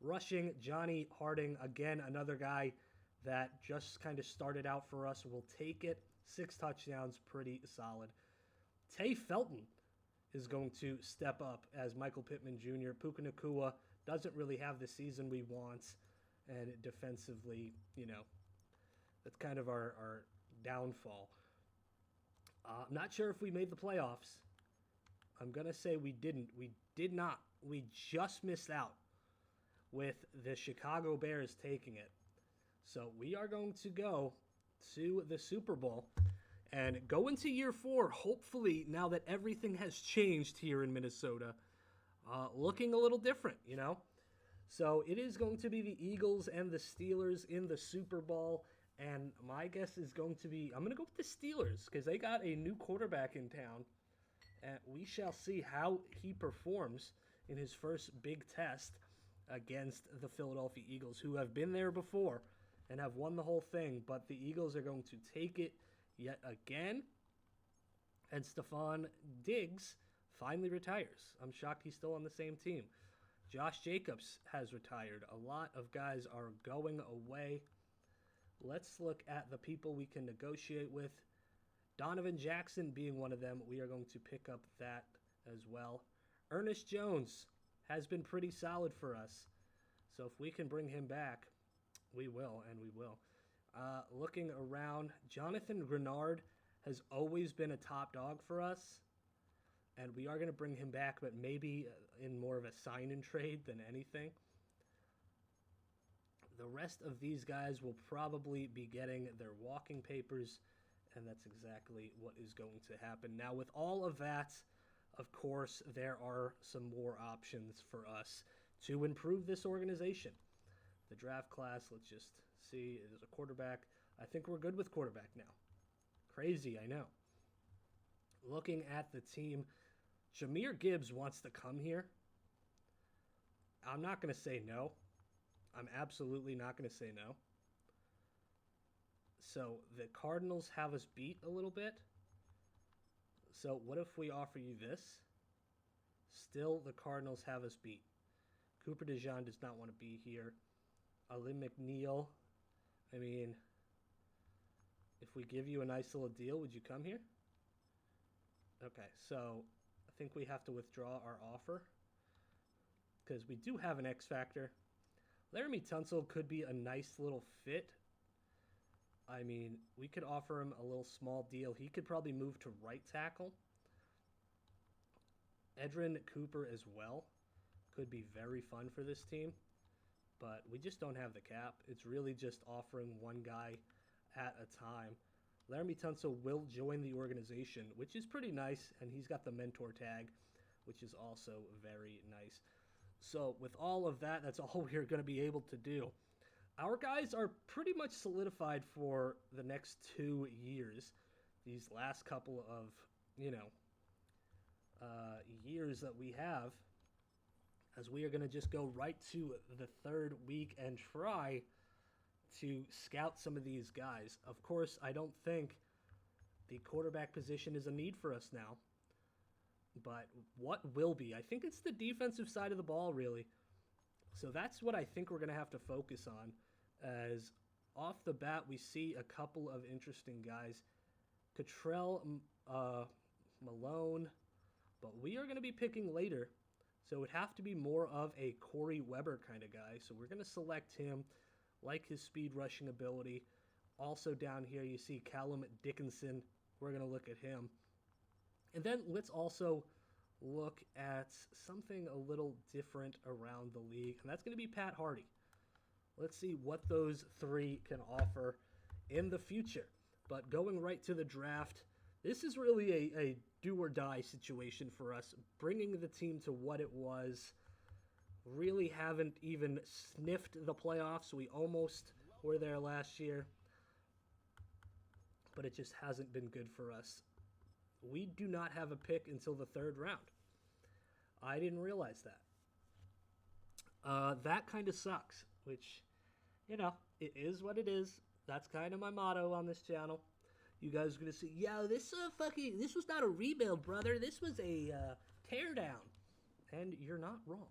Rushing, Johnny Harding, again, another guy that just kind of started out for us. We'll take it. 6 touchdowns, pretty solid. Tay Felton is going to step up as Michael Pittman Jr. Puka Nacua doesn't really have the season we want. And defensively, that's kind of our downfall. I'm not sure if we made the playoffs. I'm going to say we didn't. We did not. We just missed out with the Chicago Bears taking it. So we are going to go to the Super Bowl and go into year 4, hopefully, now that everything has changed here in Minnesota, looking a little different, So it is going to be the Eagles and the Steelers in the Super Bowl. And my guess is going to be, I'm going to go with the Steelers because they got a new quarterback in town. And we shall see how he performs in his first big test against the Philadelphia Eagles, who have been there before and have won the whole thing. But the Eagles are going to take it yet again. And Stephon Diggs finally retires. I'm shocked he's still on the same team. Josh Jacobs has retired. A lot of guys are going away. Let's look at the people we can negotiate with. Donovan Jackson being one of them. We are going to pick up that as well. Ernest Jones has been pretty solid for us. So if we can bring him back, we will, and we will. Looking around, Jonathan Grenard has always been a top dog for us. And we are going to bring him back, but maybe in more of a sign-and trade than anything. The rest of these guys will probably be getting their walking papers, and that's exactly what is going to happen. Now, with all of that, of course, there are some more options for us to improve this organization. The draft class, let's just see, there's a quarterback. I think we're good with quarterback now. Crazy, I know. Looking at the team, Jahmyr Gibbs wants to come here. I'm not going to say no. I'm absolutely not going to say no. So the Cardinals have us beat a little bit. So what if we offer you this? Still, the Cardinals have us beat. Cooper DeJean does not want to be here. Alim McNeil. I mean, if we give you a nice little deal, would you come here? Okay, so I think we have to withdraw our offer because we do have an X Factor. Laramie Tunsil could be a nice little fit. I mean, we could offer him a little small deal. He could probably move to right tackle. Edrin Cooper as well could be very fun for this team, but we just don't have the cap. It's really just offering one guy at a time. Laramie Tunsil will join the organization, which is pretty nice, and he's got the mentor tag, which is also very nice. So with all of that, that's all we're going to be able to do. Our guys are pretty much solidified for the next 2 years. These last couple of, years that we have, as we are going to just go right to the 3rd week and try to scout some of these guys. Of course, I don't think the quarterback position is a need for us now. But what will be? I think it's the defensive side of the ball, really. So that's what I think we're going to have to focus on. As off the bat, we see a couple of interesting guys. Cottrell Malone. But we are going to be picking later So it would have to be more of a Corey Weber kind of guy. So we're going to select him, like his speed rushing ability. Also down here you see Callum Dickinson. We're going to look at him. And then let's also look at something a little different around the league, and that's going to be Pat Hardy. Let's see what those three can offer in the future. But going right to the draft, this is really a do-or-die situation for us, bringing the team to what it was. Really haven't even sniffed the playoffs. We almost were there last year, but it just hasn't been good for us. We do not have a pick until the 3rd round. I didn't realize that. That kind of sucks, which, you know, it is what it is. That's kind of my motto on this channel. You guys are going to see, yo, this was not a rebuild, brother. This was a teardown. And you're not wrong.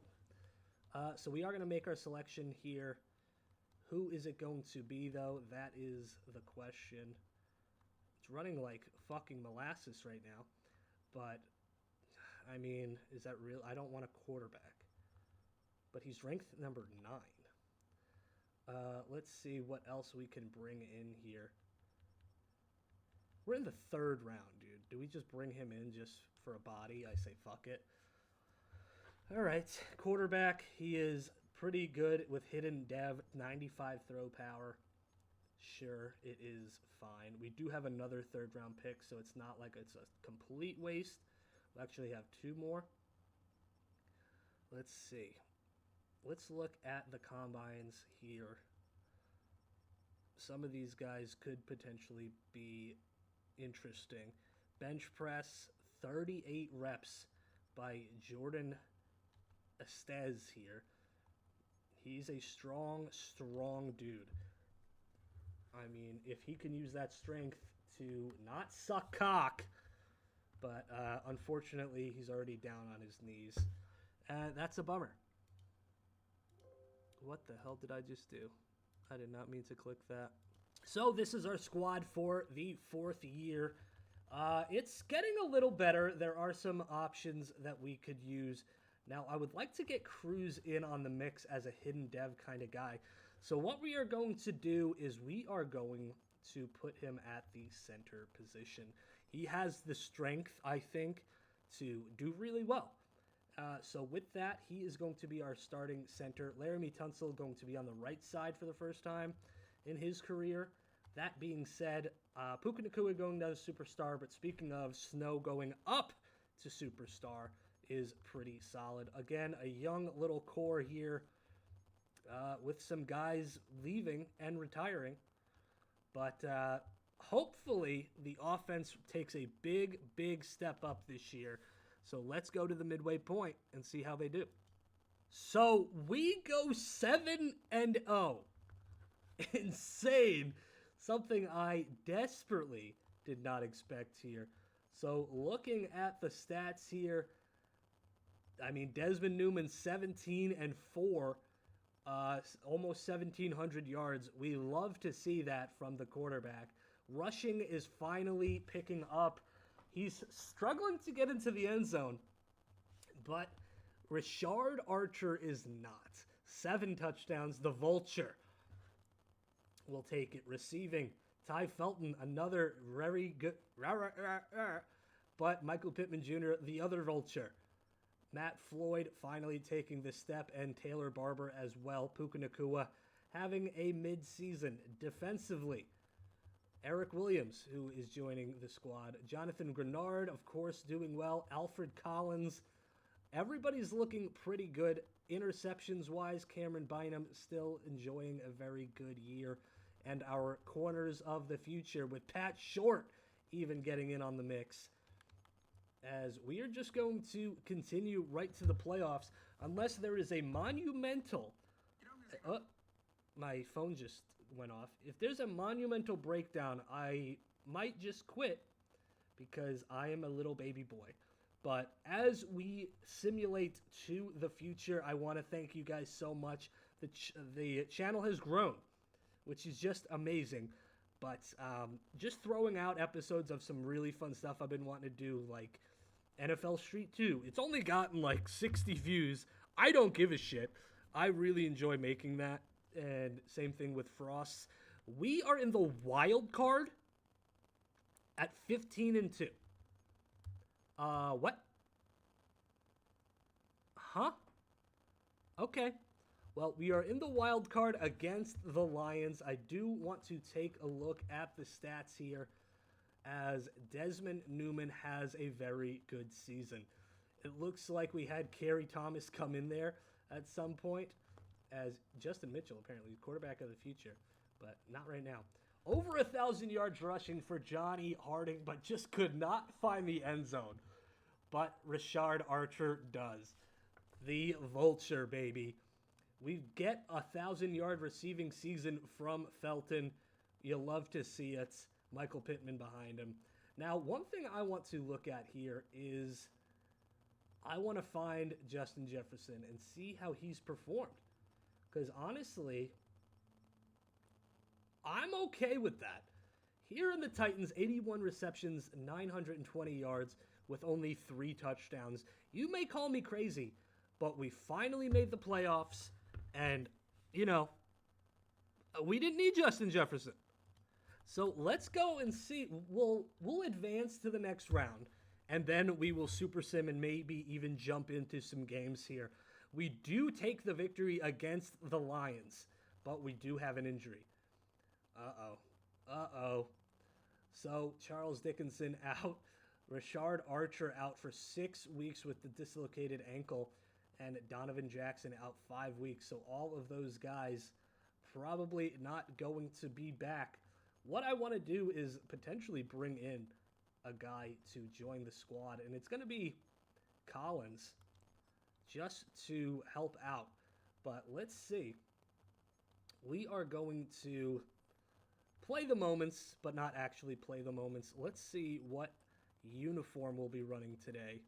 So we are going to make our selection here. Who is it going to be, though? That is the question. It's running like fucking molasses right now. But, I mean, is that real? I don't want a quarterback. But he's ranked number 9. Let's see what else we can bring in here. We're in the 3rd round, dude. Do we just bring him in just for a body? I say fuck it. All right, quarterback. He is pretty good with hidden dev, 95 throw power. Sure, it is fine. We do have another 3rd round pick, so it's not like it's a complete waste. We actually have 2 more. Let's see. Let's look at the combines here. Some of these guys could potentially be interesting. Bench press, 38 reps by Jordan Estes here. He's a strong dude. I mean, if he can use that strength to not suck cock, but unfortunately he's already down on his knees. That's a bummer. What the hell did I just do? I did not mean to click that. So this is our squad for the 4th year. It's getting a little better. There are some options that we could use. Now, I would like to get Cruz in on the mix as a hidden dev kind of guy. So what we are going to do is we are going to put him at the center position. He has the strength, I think, to do really well. So with that, he is going to be our starting center. Laramie Tunsil going to be on the right side for the first time in his career. That being said, Puka Nacua going down to superstar, but speaking of, Snow going up to superstar is pretty solid. Again, a young little core here with some guys leaving and retiring. But hopefully the offense takes a big step up this year. So let's go to the midway point and see how they do. So we go 7-0. Insane. Something I desperately did not expect here. So looking at the stats here, I mean, Desmond Newman 17-4, almost 1,700 yards. We love to see that from the quarterback. Rushing is finally picking up. He's struggling to get into the end zone, but Rashard Archer is not. 7 touchdowns. The Vulture will take it. Receiving, Ty Felton, another very good, but Michael Pittman Jr., the other Vulture. Matt Floyd finally taking the step, and Taylor Barber as well. Puka Nacua having a mid-season. Defensively, Eric Williams, who is joining the squad. Jonathan Grenard, of course, doing well. Alfred Collins. Everybody's looking pretty good. Interceptions-wise, Cameron Bynum still enjoying a very good year. And our corners of the future with Pat Short even getting in on the mix. As we are just going to continue right to the playoffs unless there is a monumental... my phone just went off. If there's a monumental breakdown, I might just quit because I am a little baby boy. But as we simulate to the future, I want to thank you guys so much. The channel has grown, which is just amazing. But just throwing out episodes of some really fun stuff I've been wanting to do, like NFL Street 2. It's only gotten like 60 views. I don't give a shit. I really enjoy making that. And same thing with Frost. We are in the wild card at 15-2. What? Huh? Okay. Well, we are in the wild card against the Lions. I do want to take a look at the stats here, as Desmond Newman has a very good season. It looks like we had Kerry Thomas come in there at some point, as Justin Mitchell, apparently, quarterback of the future, but not right now. Over 1,000 yards rushing for Johnny Harding, but just could not find the end zone. But Rashard Archer does. The Vulture, baby. We get a 1,000-yard receiving season from Felton. You love to see it. Michael Pittman behind him. Now, one thing I want to look at here is I want to find Justin Jefferson and see how he's performed. Because honestly, I'm okay with that. Here in the Titans, 81 receptions, 920 yards with only 3 touchdowns. You may call me crazy, but we finally made the playoffs, and, you know, we didn't need Justin Jefferson. So let's go and see. We'll advance to the next round, and then we will super sim and maybe even jump into some games here. We do take the victory against the Lions, but we do have an injury. Uh-oh. So Charles Dickinson out. Rashard Archer out for 6 weeks with the dislocated ankle, and Donovan Jackson out 5 weeks. So all of those guys probably not going to be back. What I want to do is potentially bring in a guy to join the squad, and it's going to be Collins just to help out. But let's see. We are going to play the moments, but not actually play the moments. Let's see what uniform we'll be running today.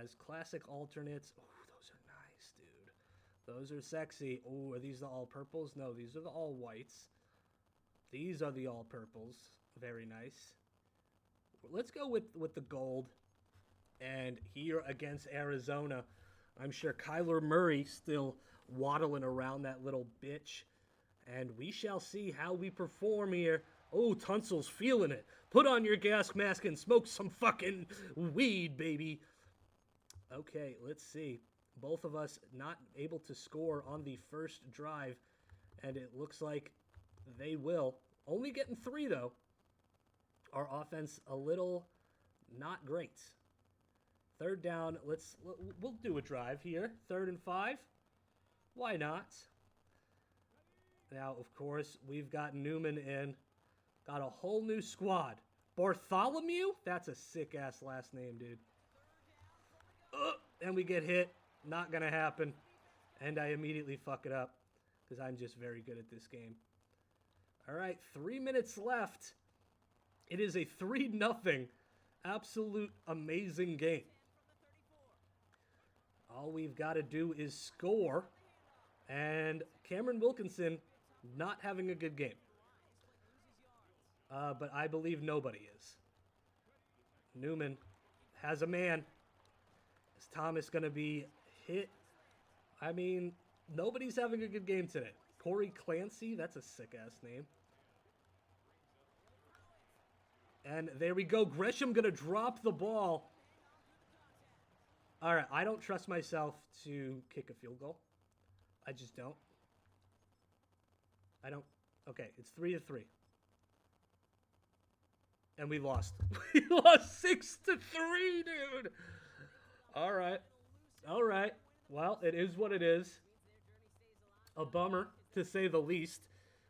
As classic alternates. Oh, those are nice, dude. Those are sexy. Oh, are these the all purples? No, these are the all whites. These are the all purples. Very nice. Let's go with the gold. And here against Arizona, I'm sure Kyler Murray still waddling around that little bitch. And we shall see how we perform here. Oh, Tunsil's feeling it. Put on your gas mask and smoke some fucking weed, baby. Okay, let's see. Both of us not able to score on the first drive. And it looks like they will. Only getting 3, though. Our offense a little not great. Third down. We'll do a drive here. 3rd and 5. Why not? Now, of course, we've got Newman in. Got a whole new squad. Bartholomew? That's a sick-ass last name, dude. And we get hit. Not going to happen. And I immediately fuck it up because I'm just very good at this game. All right, 3 minutes left. It is a 3-0 absolute amazing game. All we've got to do is score. And Cameron Wilkinson not having a good game. But I believe nobody is. Newman has a man. Is Thomas going to be hit? I mean, nobody's having a good game today. Corey Clancy, that's a sick-ass name. And there we go. Gresham going to drop the ball. All right, I don't trust myself to kick a field goal. I just don't. I don't. Okay, it's 3-3. And we lost. We lost 6-3, dude. All right. All right. Well, it is what it is. A bummer, to say the least.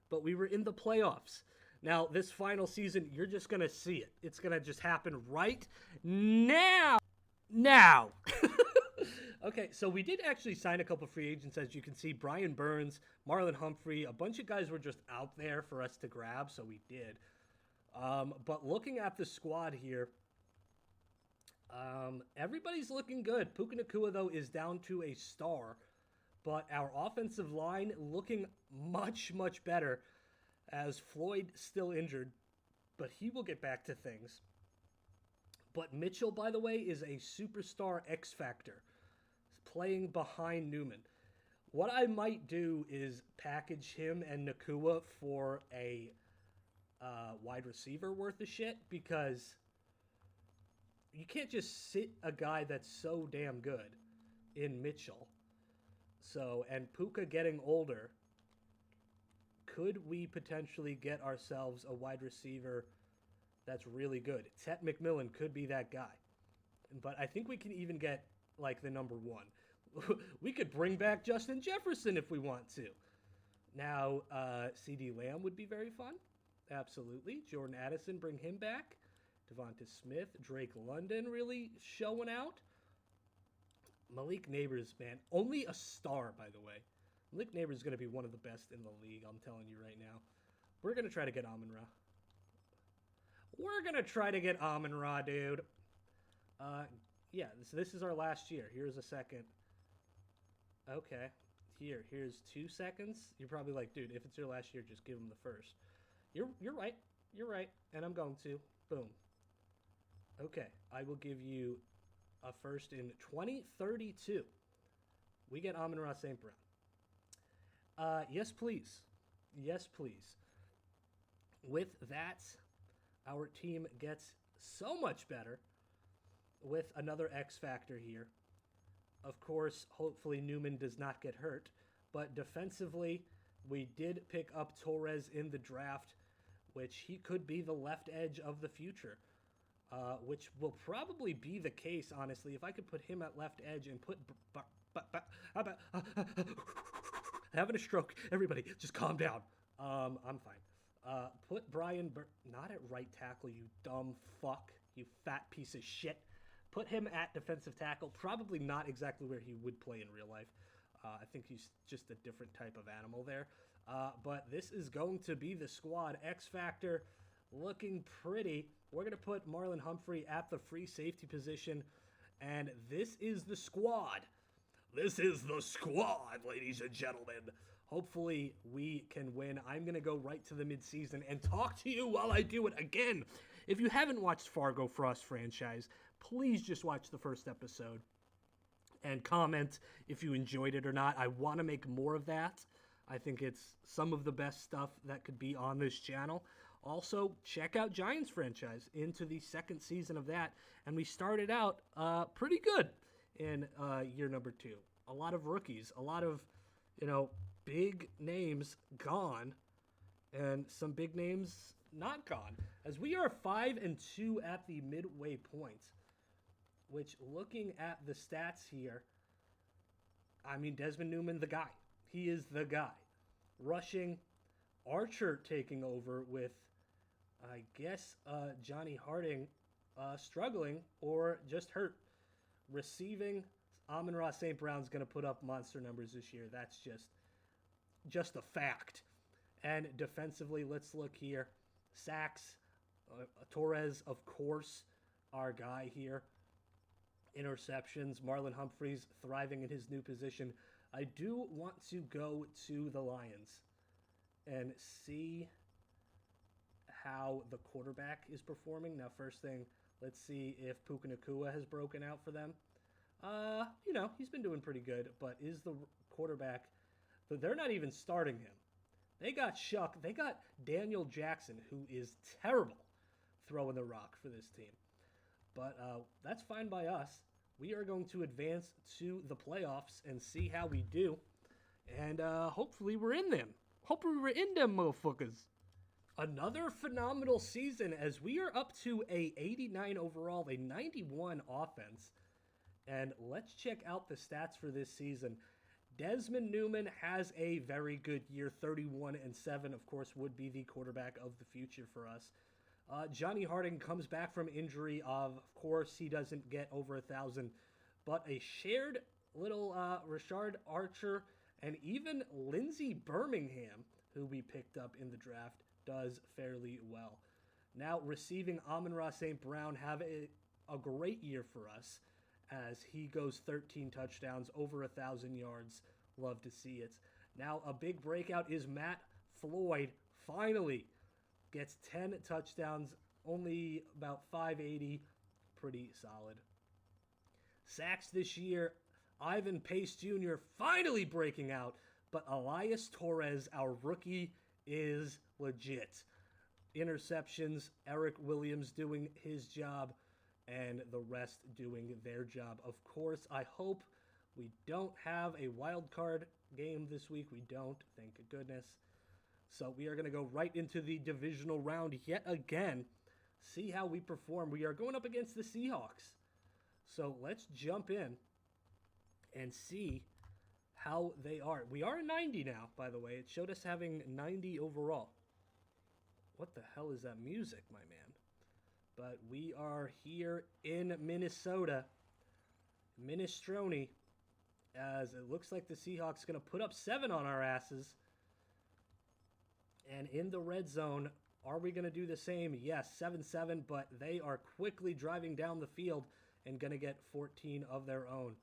But we were in the playoffs. Now, this final season, you're just going to see it. It's going to just happen right now. Now. Okay, so we did actually sign a couple free agents, as you can see. Brian Burns, Marlon Humphrey, a bunch of guys were just out there for us to grab, so we did. But looking at the squad here, everybody's looking good. Puka Nacua, though, is down to a star. But our offensive line looking much, much better, as Floyd still injured. But he will get back to things. But Mitchell, by the way, is a superstar X Factor, playing behind Newman. What I might do is package him and Nakua for a wide receiver worth of shit, because you can't just sit a guy that's so damn good in Mitchell. So, and Puka getting older, could we potentially get ourselves a wide receiver that's really good? Tet McMillan could be that guy. But I think we can even get, like, the number one. We could bring back Justin Jefferson if we want to. Now, CD Lamb would be very fun. Absolutely. Jordan Addison, bring him back. Devonta Smith, Drake London really showing out. Malik Neighbors, man, only a star, by the way. Malik Neighbors is going to be one of the best in the league, I'm telling you right now. We're going to try to get Amon-Ra. We're going to try to get Amon-Ra, dude. Yeah, so this is our last year. Here's a second. Okay. Here's 2 seconds. You're probably like, dude, if it's your last year, just give him the first. You're right. You're right. And I'm going to. Boom. Okay. I will give you a first in 2032. We get Amon-Ra St. Brown. Yes, please. Yes, please. With that, our team gets so much better with another X factor here. Of course, hopefully Newman does not get hurt. But defensively, we did pick up Torres in the draft, which he could be the left edge of the future. Which will probably be the case, honestly. If I could put him at left edge and put... having a stroke. Everybody, just calm down. I'm fine. Put not at right tackle, you dumb fuck. You fat piece of shit. Put him at defensive tackle. Probably not exactly where he would play in real life. I think he's just a different type of animal there. But this is going to be the squad. X Factor looking pretty. We're going to put Marlon Humphrey at the free safety position. And this is the squad. This is the squad, ladies and gentlemen. Hopefully we can win. I'm going to go right to the midseason and talk to you while I do it again. If you haven't watched Fargo Frost franchise, please just watch the first episode and comment if you enjoyed it or not. I want to make more of that. I think it's some of the best stuff that could be on this channel. Also, check out Giants franchise into the second season of that. And we started out pretty good in year number 2. A lot of rookies, a lot of, big names gone, and some big names not gone. As we are 5-2 at the midway point, which, looking at the stats here, I mean, Desmond Newman, the guy. He is the guy. Rushing, Archer taking over with, I guess, Johnny Harding struggling or just hurt. Receiving, Amon-Ra St. Brown's going to put up monster numbers this year. That's just a fact. And defensively, let's look here. Sacks, Torres, of course, our guy here. Interceptions, Marlon Humphreys thriving in his new position. I do want to go to the Lions and see how the quarterback is performing. Now, first thing, let's see if Puka Nacua has broken out for them. He's been doing pretty good, but is the quarterback... They're not even starting him. They got Shuck. They got Daniel Jackson, who is terrible throwing the rock for this team. But that's fine by us. We are going to advance to the playoffs and see how we do. And hopefully we're in them. Hopefully we're in them, motherfuckers. Another phenomenal season as we are up to a 89 overall, a 91 offense. And let's check out the stats for this season. Desmond Newman has a very good year, 31-7, of course, would be the quarterback of the future for us. Johnny Harding comes back from injury. Of course, he doesn't get over 1,000, but a shared little Rashard Archer and even Lindsey Birmingham, who we picked up in the draft, does fairly well. Now, receiving Amon-Ra St. Brown have a great year for us, as he goes 13 touchdowns, over 1,000 yards. Love to see it. Now, a big breakout is Matt Floyd. Finally gets 10 touchdowns, only about 580, pretty solid. Sacks this year, Ivan Pace Jr. finally breaking out, but Elias Torres, our rookie, is legit. Interceptions, Eric Williams doing his job, and the rest doing their job. Of course, I hope we don't have a wild card game this week. We don't, thank goodness. So we are going to go right into the divisional round yet again. See how we perform. We are going up against the Seahawks. So let's jump in and see how they are. We are 90 now, by the way. It showed us having 90 overall. What the hell is that music, my man? But we are here in Minnesota. Minestrone. As it looks like the Seahawks going to put up 7 on our asses. And in the red zone, are we going to do the same? Yes, 7-7, but they are quickly driving down the field and going to get 14 of their own.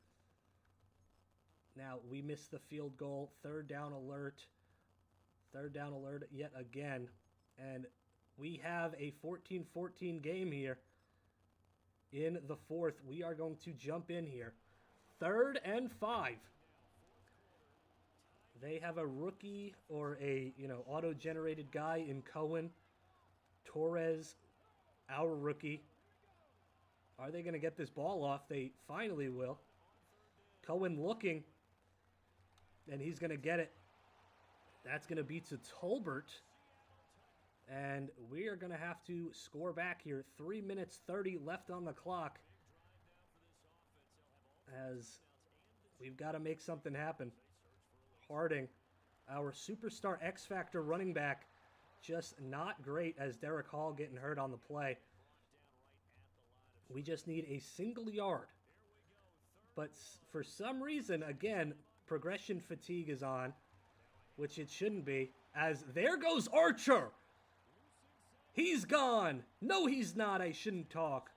Now, we missed the field goal. Third down alert. Third down alert yet again. And we have a 14-14 game here. In the fourth, we are going to jump in here. 3rd and 5. They have a rookie or a, auto-generated guy in Cohen. Torres, our rookie. Are they going to get this ball off? They finally will. Cohen looking. And he's going to get it. That's going to be to Tolbert. And we are going to have to score back here. 3 minutes 30 left on the clock. As we've got to make something happen. Harding, our superstar X-Factor running back, just not great as Derek Hall getting hurt on the play. We just need a single yard. But for some reason, again, progression fatigue is on, which it shouldn't be, as there goes Archer. He's gone. No, he's not. I shouldn't talk.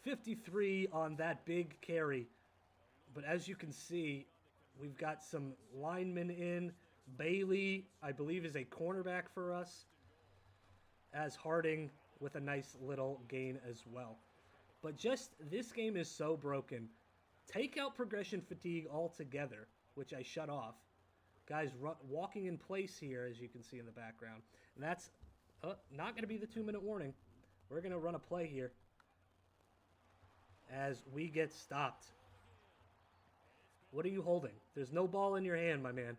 53 on that big carry. But as you can see, we've got some linemen in. Bailey, I believe, is a cornerback for us. As Harding with a nice little gain as well. But just, this game is so broken. Take out progression fatigue altogether, which I shut off. Guys walking in place here, as you can see in the background. And that's not going to be the 2-minute warning. We're going to run a play here. As we get stopped. What are you holding? There's no ball in your hand, my man.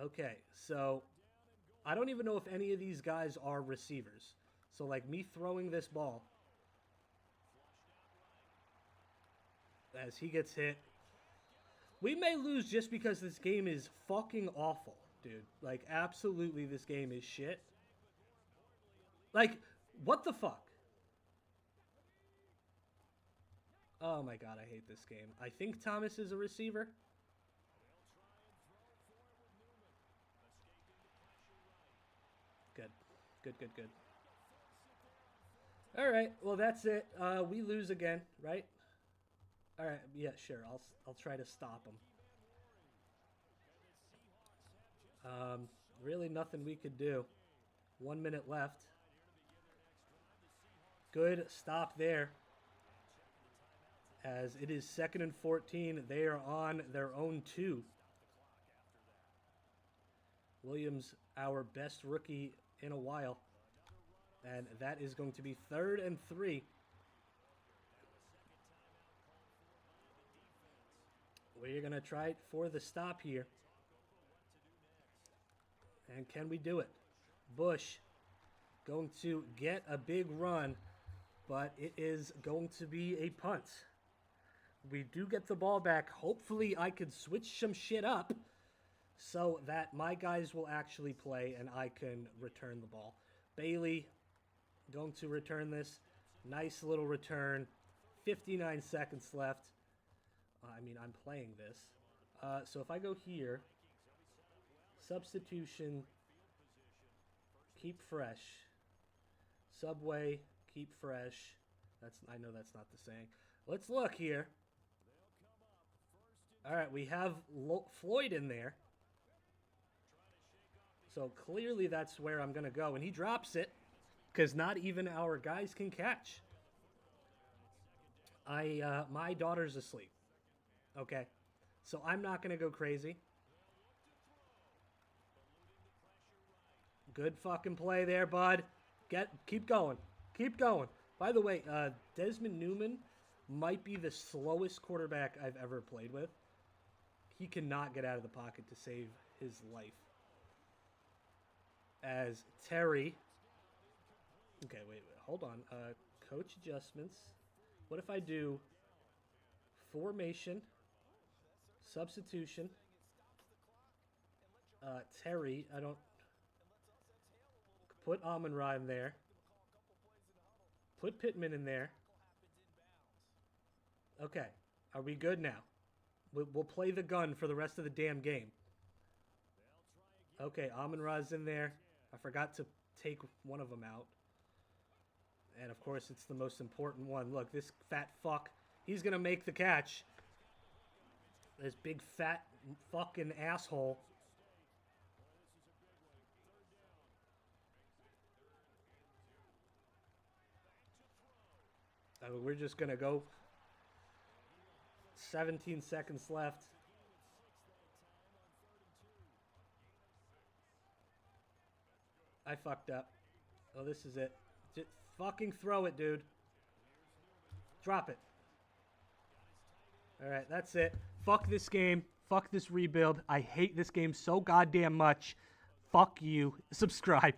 Okay, so I don't even know if any of these guys are receivers. So, like, me throwing this ball as he gets hit. We may lose just because this game is fucking awful, dude. Like, absolutely, this game is shit. Like, what the fuck? Oh my god, I hate this game. I think Thomas is a receiver. Good. Good. Alright, well that's it. We lose again, right? Alright, yeah, sure. I'll try to stop them. Really nothing we could do. 1 minute left. Good stop there. As it is 2nd and 14, they are on their own 2. Williams, our best rookie in a while. And that is going to be 3rd and 3. We're going to try it for the stop here. And can we do it? Bush going to get a big run, but it is going to be a punt. We do get the ball back. Hopefully I can switch some shit up so that my guys will actually play and I can return the ball. Bailey going to return this. Nice little return. 59 seconds left. I'm playing this. So if I go here, substitution, keep fresh. Subway, keep fresh. I know that's not the saying. Let's look here. All right, we have Floyd in there. So clearly that's where I'm going to go. And he drops it because not even our guys can catch. My daughter's asleep. Okay, so I'm not gonna go crazy. Good fucking play there, bud. Keep going. Keep going. By the way, Desmond Newman might be the slowest quarterback I've ever played with. He cannot get out of the pocket to save his life. As Terry. Okay, wait. Hold on. Coach adjustments. What if I do formation, substitution, Terry? I don't. Put Amon-Ra in there. Put Pittman in there. Okay. Are we good now? We'll play the gun for the rest of the damn game. Okay, Amon-Ra's in there. I forgot to take one of them out. And, of course, it's the most important one. Look, this fat fuck. He's going to make the catch. This big fat fucking asshole. I mean, we're just going to go. 17 seconds left. I fucked up. Oh, this is it. Just fucking throw it, dude. Drop it. All right, that's it. Fuck this game. Fuck this rebuild. I hate this game so goddamn much. Fuck you. Subscribe.